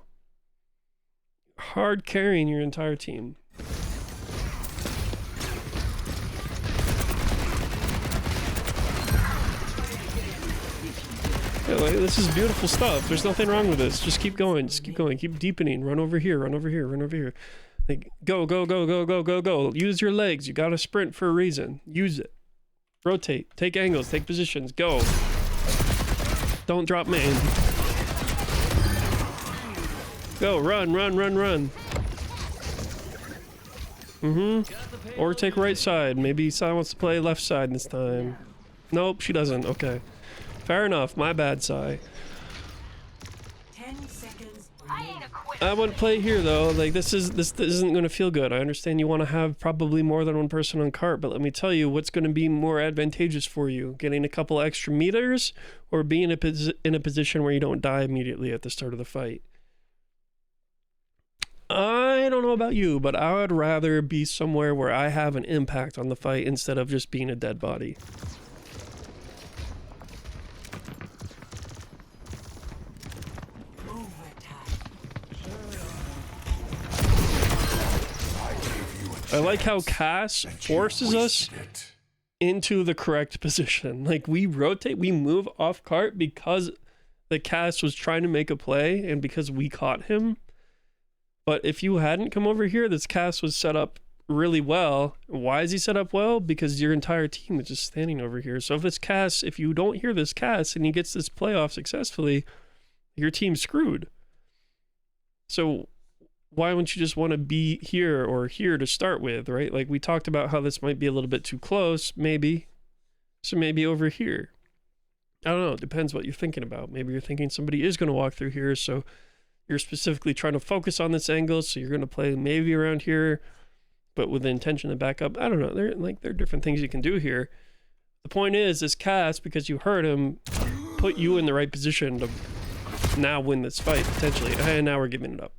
Hard carrying your entire team. Yeah, like, this is beautiful stuff. There's nothing wrong with this. Just keep going. Just keep going. Keep deepening. Run over here. Run over here. Run over here. Like, go. Use your legs. You gotta sprint for a reason. Use it. Rotate. Take angles. Take positions. Go. Don't drop main. Go. Run. Or take right side. Maybe Sai wants to play left side this time. Nope, she doesn't. Okay. Fair enough. My bad, Sai. 10 seconds. I wouldn't play here though. Like, this isn't going to feel good. I understand you want to have probably more than one person on cart, but let me tell you what's going to be more advantageous for you: getting a couple extra meters, or being in a position where you don't die immediately at the start of the fight. I don't know about you, but I would rather be somewhere where I have an impact on the fight instead of just being a dead body. I like how Cass forces us into the correct position. Like, we rotate, we move off cart because the Cass was trying to make a play and because we caught him. But if you hadn't come over here, this Cass was set up really well. Why is he set up well? Because your entire team is just standing over here. So if you don't hear this Cass and he gets this playoff successfully, your team's screwed. So why wouldn't you just want to be here or here to start with, right? Like, we talked about how this might be a little bit too close, maybe. So maybe over here. I don't know. It depends what you're thinking about. Maybe you're thinking somebody is going to walk through here, so you're specifically trying to focus on this angle, so you're going to play maybe around here, but with the intention to back up. I don't know. There are different things you can do here. The point is, this Cass, because you heard him, put you in the right position to now win this fight, potentially. And now we're giving it up.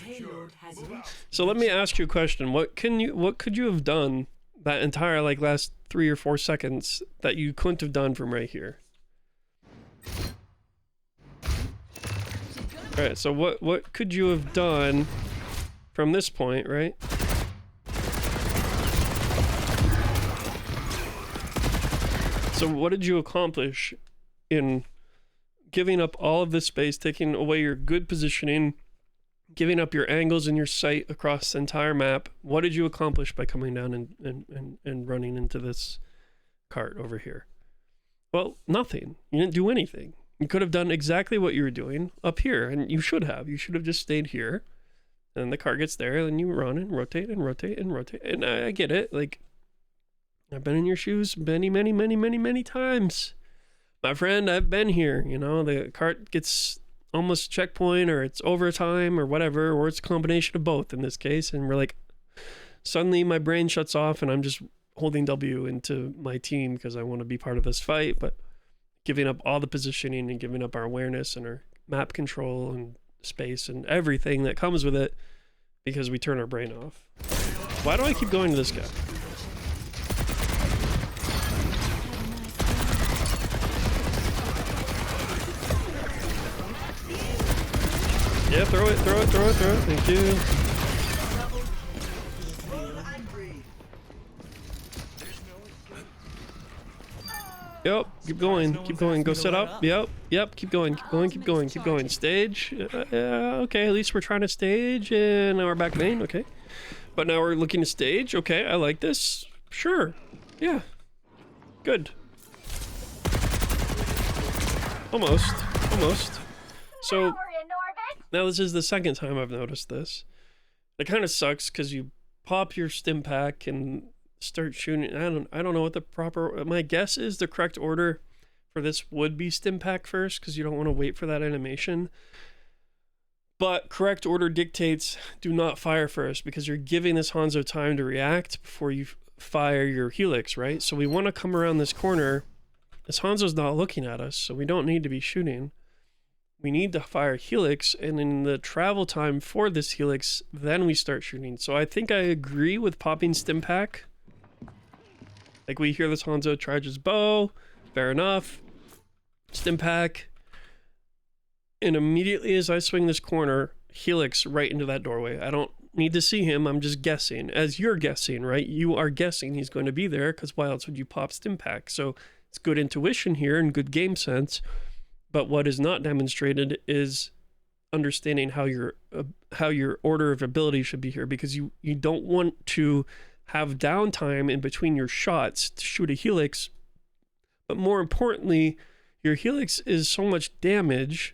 Payload has So let me ask you a question. What could you have done that entire like last 3 or 4 seconds that you couldn't have done from right here? All right, so what could you have done from this point, right? So what did you accomplish in giving up all of this space, taking away your good positioning, giving up your angles and your sight across the entire map? What did you accomplish by coming down and running into this cart over here? Well, nothing. You didn't do anything. You could have done exactly what you were doing up here, and you should have. You should have just stayed here, and the cart gets there, and you run and rotate and rotate and rotate. And I get it. Like, I've been in your shoes many, many, many, many, many times. My friend, I've been here. You know, the cart gets almost checkpoint, or it's overtime, or whatever, or it's a combination of both in this case. And we're like, suddenly my brain shuts off, and I'm just holding W into my team because I want to be part of this fight, but giving up all the positioning and giving up our awareness and our map control and space and everything that comes with it because we turn our brain off. Why do I keep going to this guy? Yeah, throw it. Thank you. Yep, keep going, go set up. Yep, keep going. Stage. Okay, at least we're trying to stage, and now we're back main, okay. But now we're looking to stage, okay, I like this. Sure, yeah, good. Almost. So, now this is the second time I've noticed this. It kind of sucks, because you pop your stim pack and start shooting. I don't know what the proper, my guess is the correct order for this would be stim pack first, because you don't want to wait for that animation. But correct order dictates do not fire first, because you're giving this Hanzo time to react before you fire your Helix, right? So we want to come around this corner. This Hanzo's not looking at us, so we don't need to be shooting. We need to fire Helix, and in the travel time for this Helix, then we start shooting. So I think I agree with popping stim pack. Like, we hear this Hanzo charge his bow, fair enough. Stim pack. And immediately as I swing this corner, Helix right into that doorway. I don't need to see him, I'm just guessing. As you're guessing, right? You are guessing he's going to be there, because why else would you pop stim pack? So it's good intuition here and good game sense. But what is not demonstrated is understanding how your order of ability should be here, because you don't want to have downtime in between your shots to shoot a Helix. But more importantly, your Helix is so much damage,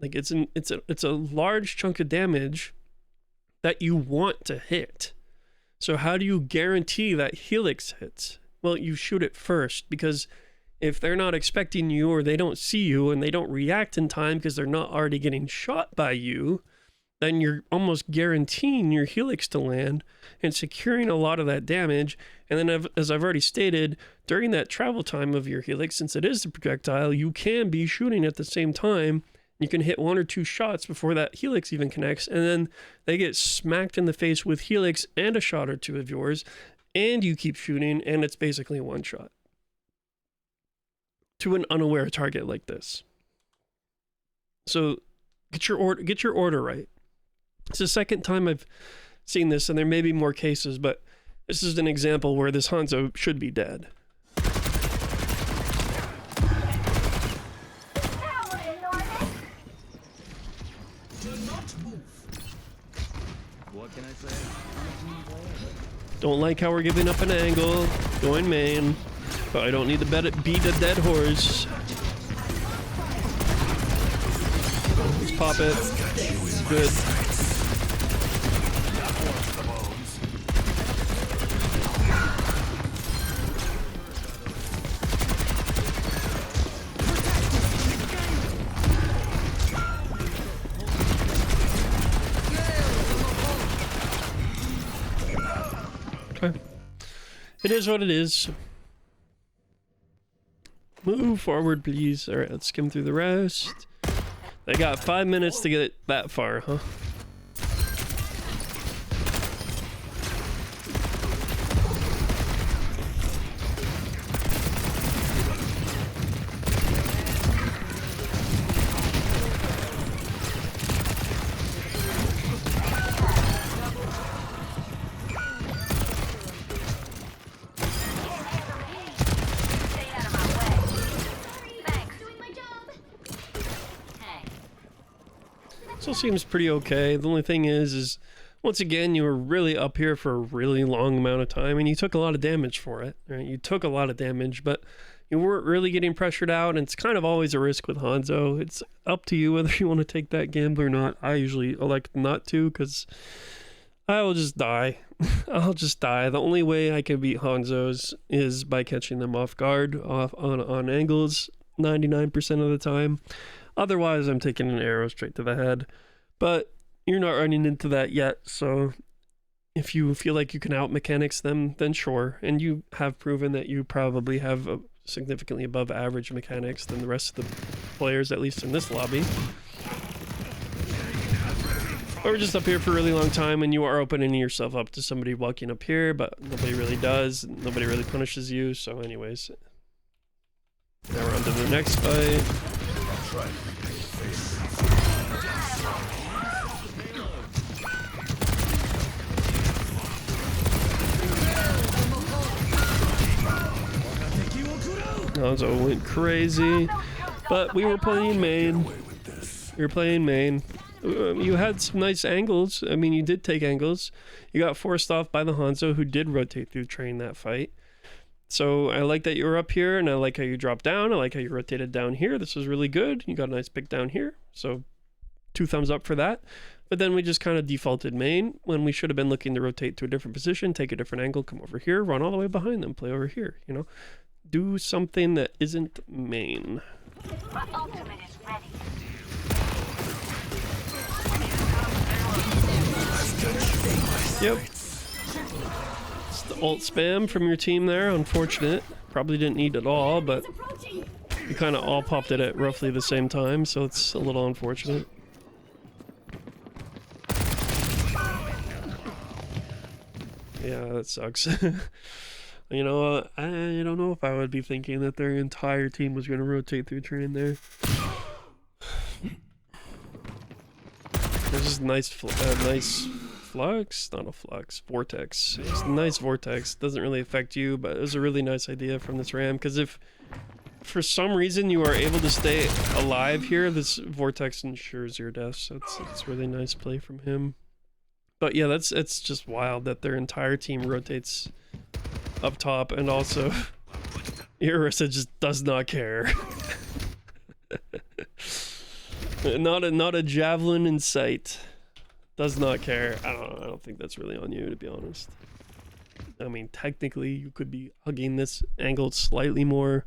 like it's a large chunk of damage that you want to hit. So how do you guarantee that Helix hits? Well, you shoot it first, because if they're not expecting you, or they don't see you and they don't react in time because they're not already getting shot by you, then you're almost guaranteeing your Helix to land and securing a lot of that damage. And then, as I've already stated, during that travel time of your Helix, since it is the projectile, you can be shooting at the same time. You can hit 1 or 2 shots before that Helix even connects, and then they get smacked in the face with Helix and a shot or 2 of yours, and you keep shooting, and it's basically a one shot to an unaware target like this. So get your order right. It's the second time I've seen this, and there may be more cases, but this is an example where this Hanzo should be dead. What can I say? Don't like how we're giving up an angle, going main, but I don't need to beat a dead horse. Just pop it. Good. Okay. It is what it is. Move forward, please. All right, let's skim through the rest. They got 5 minutes to get it that far, huh? Still seems pretty okay. The only thing is once again, you were really up here for a really long amount of time, and you took a lot of damage for it. Right? You took a lot of damage, but you weren't really getting pressured out, and it's kind of always a risk with Hanzo. It's up to you whether you want to take that gamble or not. I usually elect not to, because I will just die. I'll just die. The only way I can beat Hanzos is by catching them off guard, on angles, 99% of the time. Otherwise, I'm taking an arrow straight to the head. But you're not running into that yet, so if you feel like you can out-mechanics them, then sure. And you have proven that you probably have a significantly above average mechanics than the rest of the players, at least in this lobby. But we're just up here for a really long time, and you are opening yourself up to somebody walking up here, but nobody really does. Nobody really punishes you, so anyways. Now we're on to the next fight. Hanzo went crazy, but we were playing main. We were playing main. You had some nice angles. I mean, you did take angles. You got forced off by the Hanzo, who did rotate through train that fight. So I like that you were up here, and I like how you dropped down. I like how you rotated down here. This was really good. You got a nice pick down here. So 2 thumbs up for that. But then we just kind of defaulted main when we should have been looking to rotate to a different position, take a different angle, come over here, run all the way behind them, play over here, you know? Do something that isn't main. My ultimate is ready. Yep. It's the ult spam from your team there. Unfortunate. Probably didn't need it all, but you kind of all popped it at roughly the same time, so it's a little unfortunate. Yeah, that sucks. You know, I don't know if I would be thinking that their entire team was going to rotate through train there. There's this nice flux, not a flux, vortex. It's a nice vortex. Doesn't really affect you, but it was a really nice idea from this Ram, because if for some reason you are able to stay alive here, this vortex ensures your death. So it's really nice play from him. But yeah, it's just wild that their entire team rotates up top, and also Orisa just does not care. not a javelin in sight. Does not care. I don't think that's really on you, to be honest. I mean, technically you could be hugging this angle slightly more,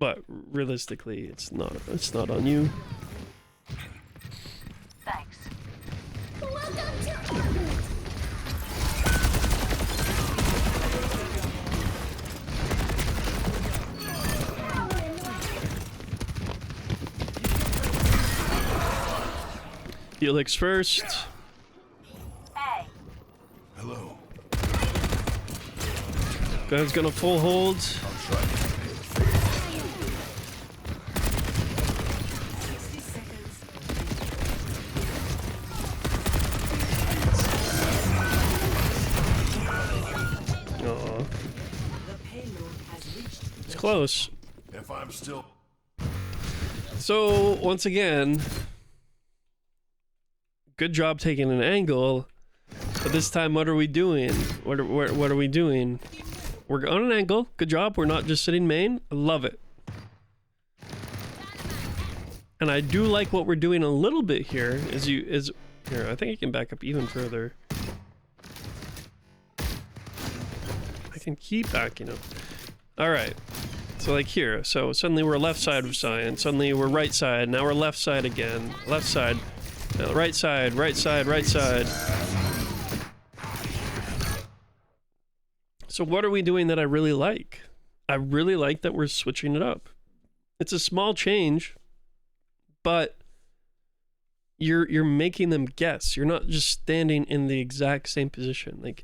but realistically it's not on you. Thanks. Felix first. Hey. Hello. Guy's gonna full hold. I'll try. 60 seconds. Aw, The payload has reached it's close. If I'm still... So once again, good job taking an angle, but this time what are we doing? What are we doing? We're on an angle. Good job. We're not just sitting main. I love it. And I do like what we're doing a little bit here. Here, I think I can back up even further. I can keep backing up. All right. So like here, so suddenly we're left side of Scion, suddenly we're right side, now we're left side again, left side, now right side, right side, right side. So what are we doing that I really like? I really like that we're switching it up. It's a small change, but you're making them guess. You're not just standing in the exact same position. Like,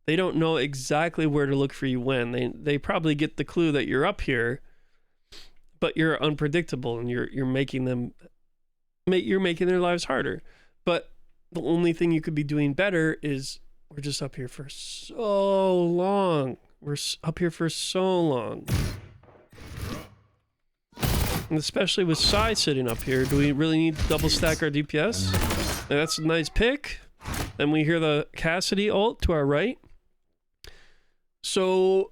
they don't know exactly where to look for you when. They probably get the clue that you're up here, but you're unpredictable and you're making their lives harder. But the only thing you could be doing better is we're just up here for so long. We're up here for so long. And especially with Sai sitting up here, do we really need to double stack our DPS? That's a nice pick. Then we hear the Cassidy ult to our right. So,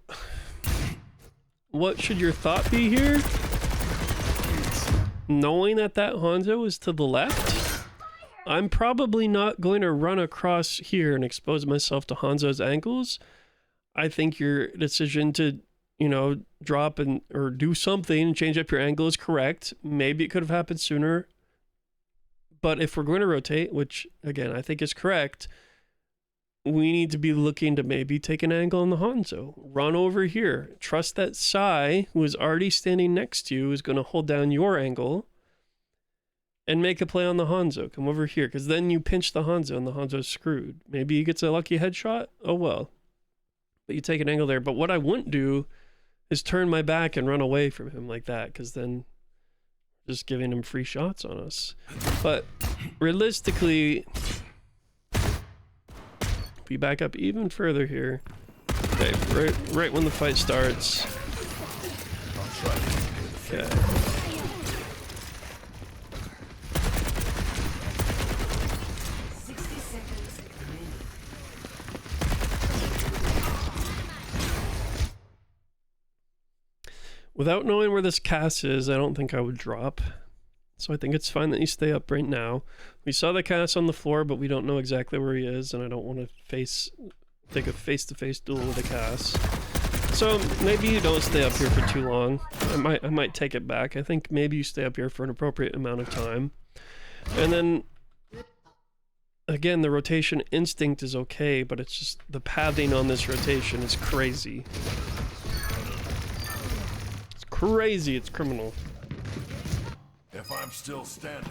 what should your thought be here? Knowing that that Hanzo is to the left, I'm probably not going to run across here and expose myself to Hanzo's ankles. I think your decision to, you know, drop and or do something and change up your angle is correct. Maybe it could have happened sooner. But if we're going to rotate, which again I think is correct, we need to be looking to maybe take an angle on the Hanzo. Run over here. Trust that Sai, who is already standing next to you, is going to hold down your angle and make a play on the Hanzo. Come over here, because then you pinch the Hanzo and the Hanzo's screwed. Maybe he gets a lucky headshot. Oh well. But you take an angle there. But what I wouldn't do is turn my back and run away from him like that, because then just giving him free shots on us. But realistically, if we back up even further here, okay, right when the fight starts. Okay. Without knowing where this Cass is, I don't think I would drop. So I think it's fine that you stay up right now. We saw the Cass on the floor, but we don't know exactly where he is, and I don't want to take a face-to-face duel with a Cass. So maybe you don't stay up here for too long. I might take it back. I think maybe you stay up here for an appropriate amount of time. And then, again, the rotation instinct is okay, but it's just the pathing on this rotation is crazy. Crazy, it's criminal. If I'm still standing,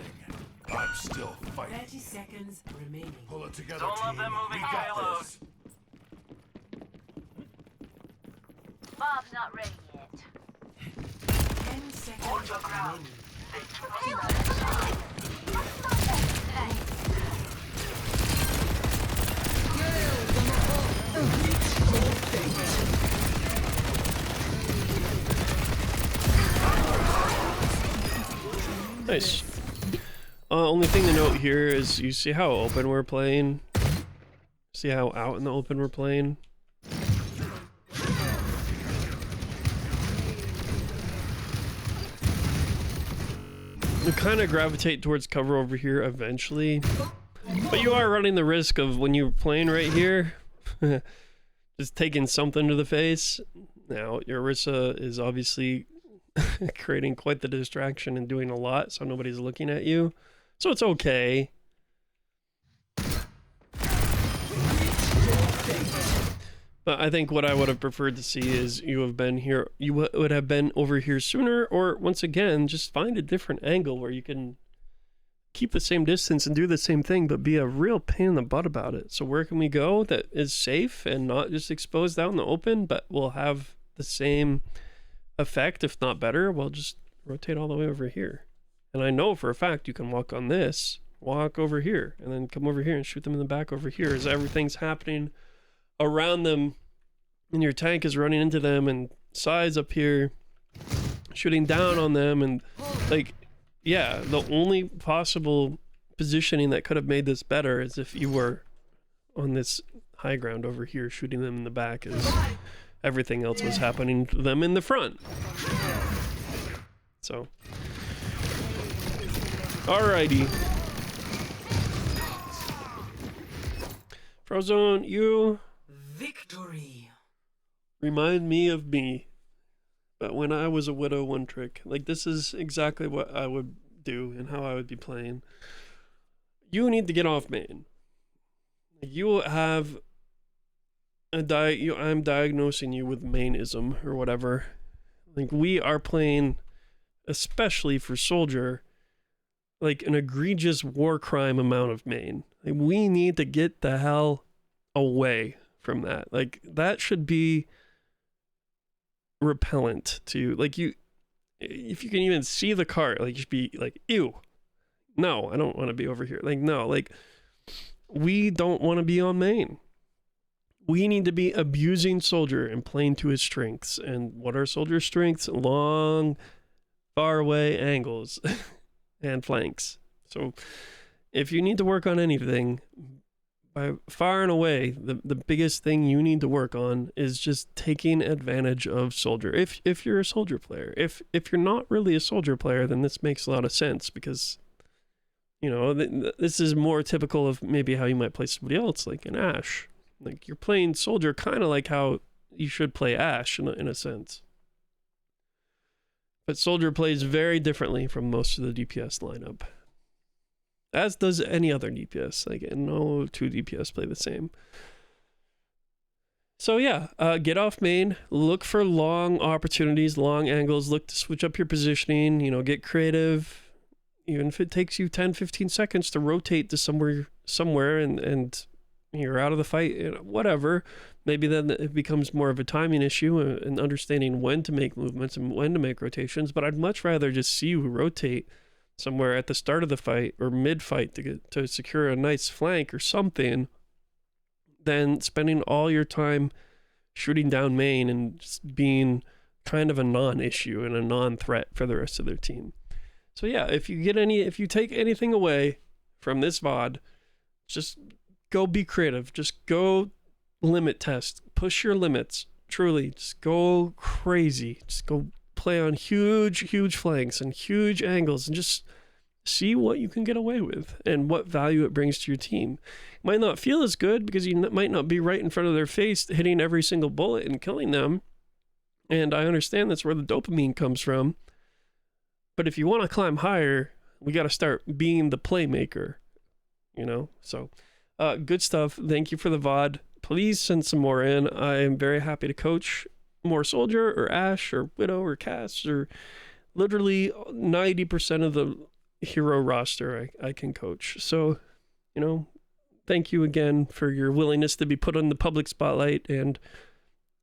I'm still fighting. 30 seconds remaining. Pull it together, Don't team. let them moving We got payload. this. Bob's not ready yet. 10 seconds remaining. Nice. Only thing to note here is you see how open we're playing. See how out in the open we're playing. We kind of gravitate towards cover over here eventually, but you are running the risk of when you're playing right here, just taking something to the face. Now, Orisa is obviously creating quite the distraction and doing a lot, so nobody's looking at you. So it's okay. But I think what I would have preferred to see is you have been here, you would have been over here sooner, or once again, just find a different angle where you can keep the same distance and do the same thing, but be a real pain in the butt about it. So where can we go that is safe and not just exposed out in the open, but will have the same effect, if not better? Well, just rotate all the way over here. And I know for a fact you can walk on this, walk over here, and then come over here and shoot them in the back over here as everything's happening around them, and your tank is running into them, and Sai's up here shooting down on them, and like, yeah, the only possible positioning that could have made this better is if you were on this high ground over here shooting them in the back, as everything else was happening to them in the front. So alrighty, Frozone, you Victory. remind me of me, but when I was a Widow one trick. Like, this is exactly what I would do and how I would be playing. You need to get off main. You have I'm diagnosing you with mainism or whatever. Like, we are playing, especially for Soldier, like an egregious war crime amount of main. Like, we need to get the hell away from that. Like, that should be repellent to, like, you, if you can even see the cart, like, you should be like, ew, no, I don't want to be over here. Like, no, like, we don't want to be on main. We need to be abusing Soldier and playing to his strengths. And what are Soldier's strengths? Long far away angles and flanks. So if you need to work on anything, by far and away, the biggest thing you need to work on is just taking advantage of soldier. If you're a soldier player, if you're not really a soldier player, then this makes a lot of sense because, you know, this is more typical of maybe how you might play somebody else, like an Ashe. Like you're playing soldier kind of like how you should play Ashe in a sense. But soldier plays very differently from most of the DPS lineup. As does any other DPS. Like, no two DPS play the same. So yeah, get off main, look for long opportunities, long angles, look to switch up your positioning, you know, get creative. Even if it takes you 10, 15 seconds to rotate to somewhere and you're out of the fight, you know, whatever. Maybe then it becomes more of a timing issue and understanding when to make movements and when to make rotations. But I'd much rather just see you rotate somewhere at the start of the fight or mid-fight to secure a nice flank or something than spending all your time shooting down main and just being kind of a non-issue and a non-threat for the rest of their team. So yeah, if you take anything away from this VOD, just go be creative. Just go limit test. Push your limits. Truly, just go crazy. Just go play on huge flanks and huge angles and just see what you can get away with and what value it brings to your team. It might not feel as good because you might not be right in front of their face hitting every single bullet and killing them. And I understand that's where the dopamine comes from. But if you want to climb higher, we got to start being the playmaker, you know? So good stuff. Thank you for the VOD. Please send some more in. I am very happy to coach more soldier or Ashe or Widow or Cass or literally 90% of the hero roster I can coach. So, you know, thank you again for your willingness to be put on the public spotlight. And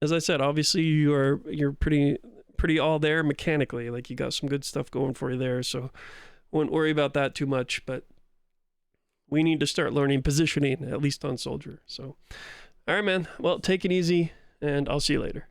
as I said, obviously you're pretty all there mechanically. Like you got some good stuff going for you there. So wouldn't worry about that too much, but we need to start learning positioning, at least on soldier. So, all right, man. Well, take it easy and I'll see you later.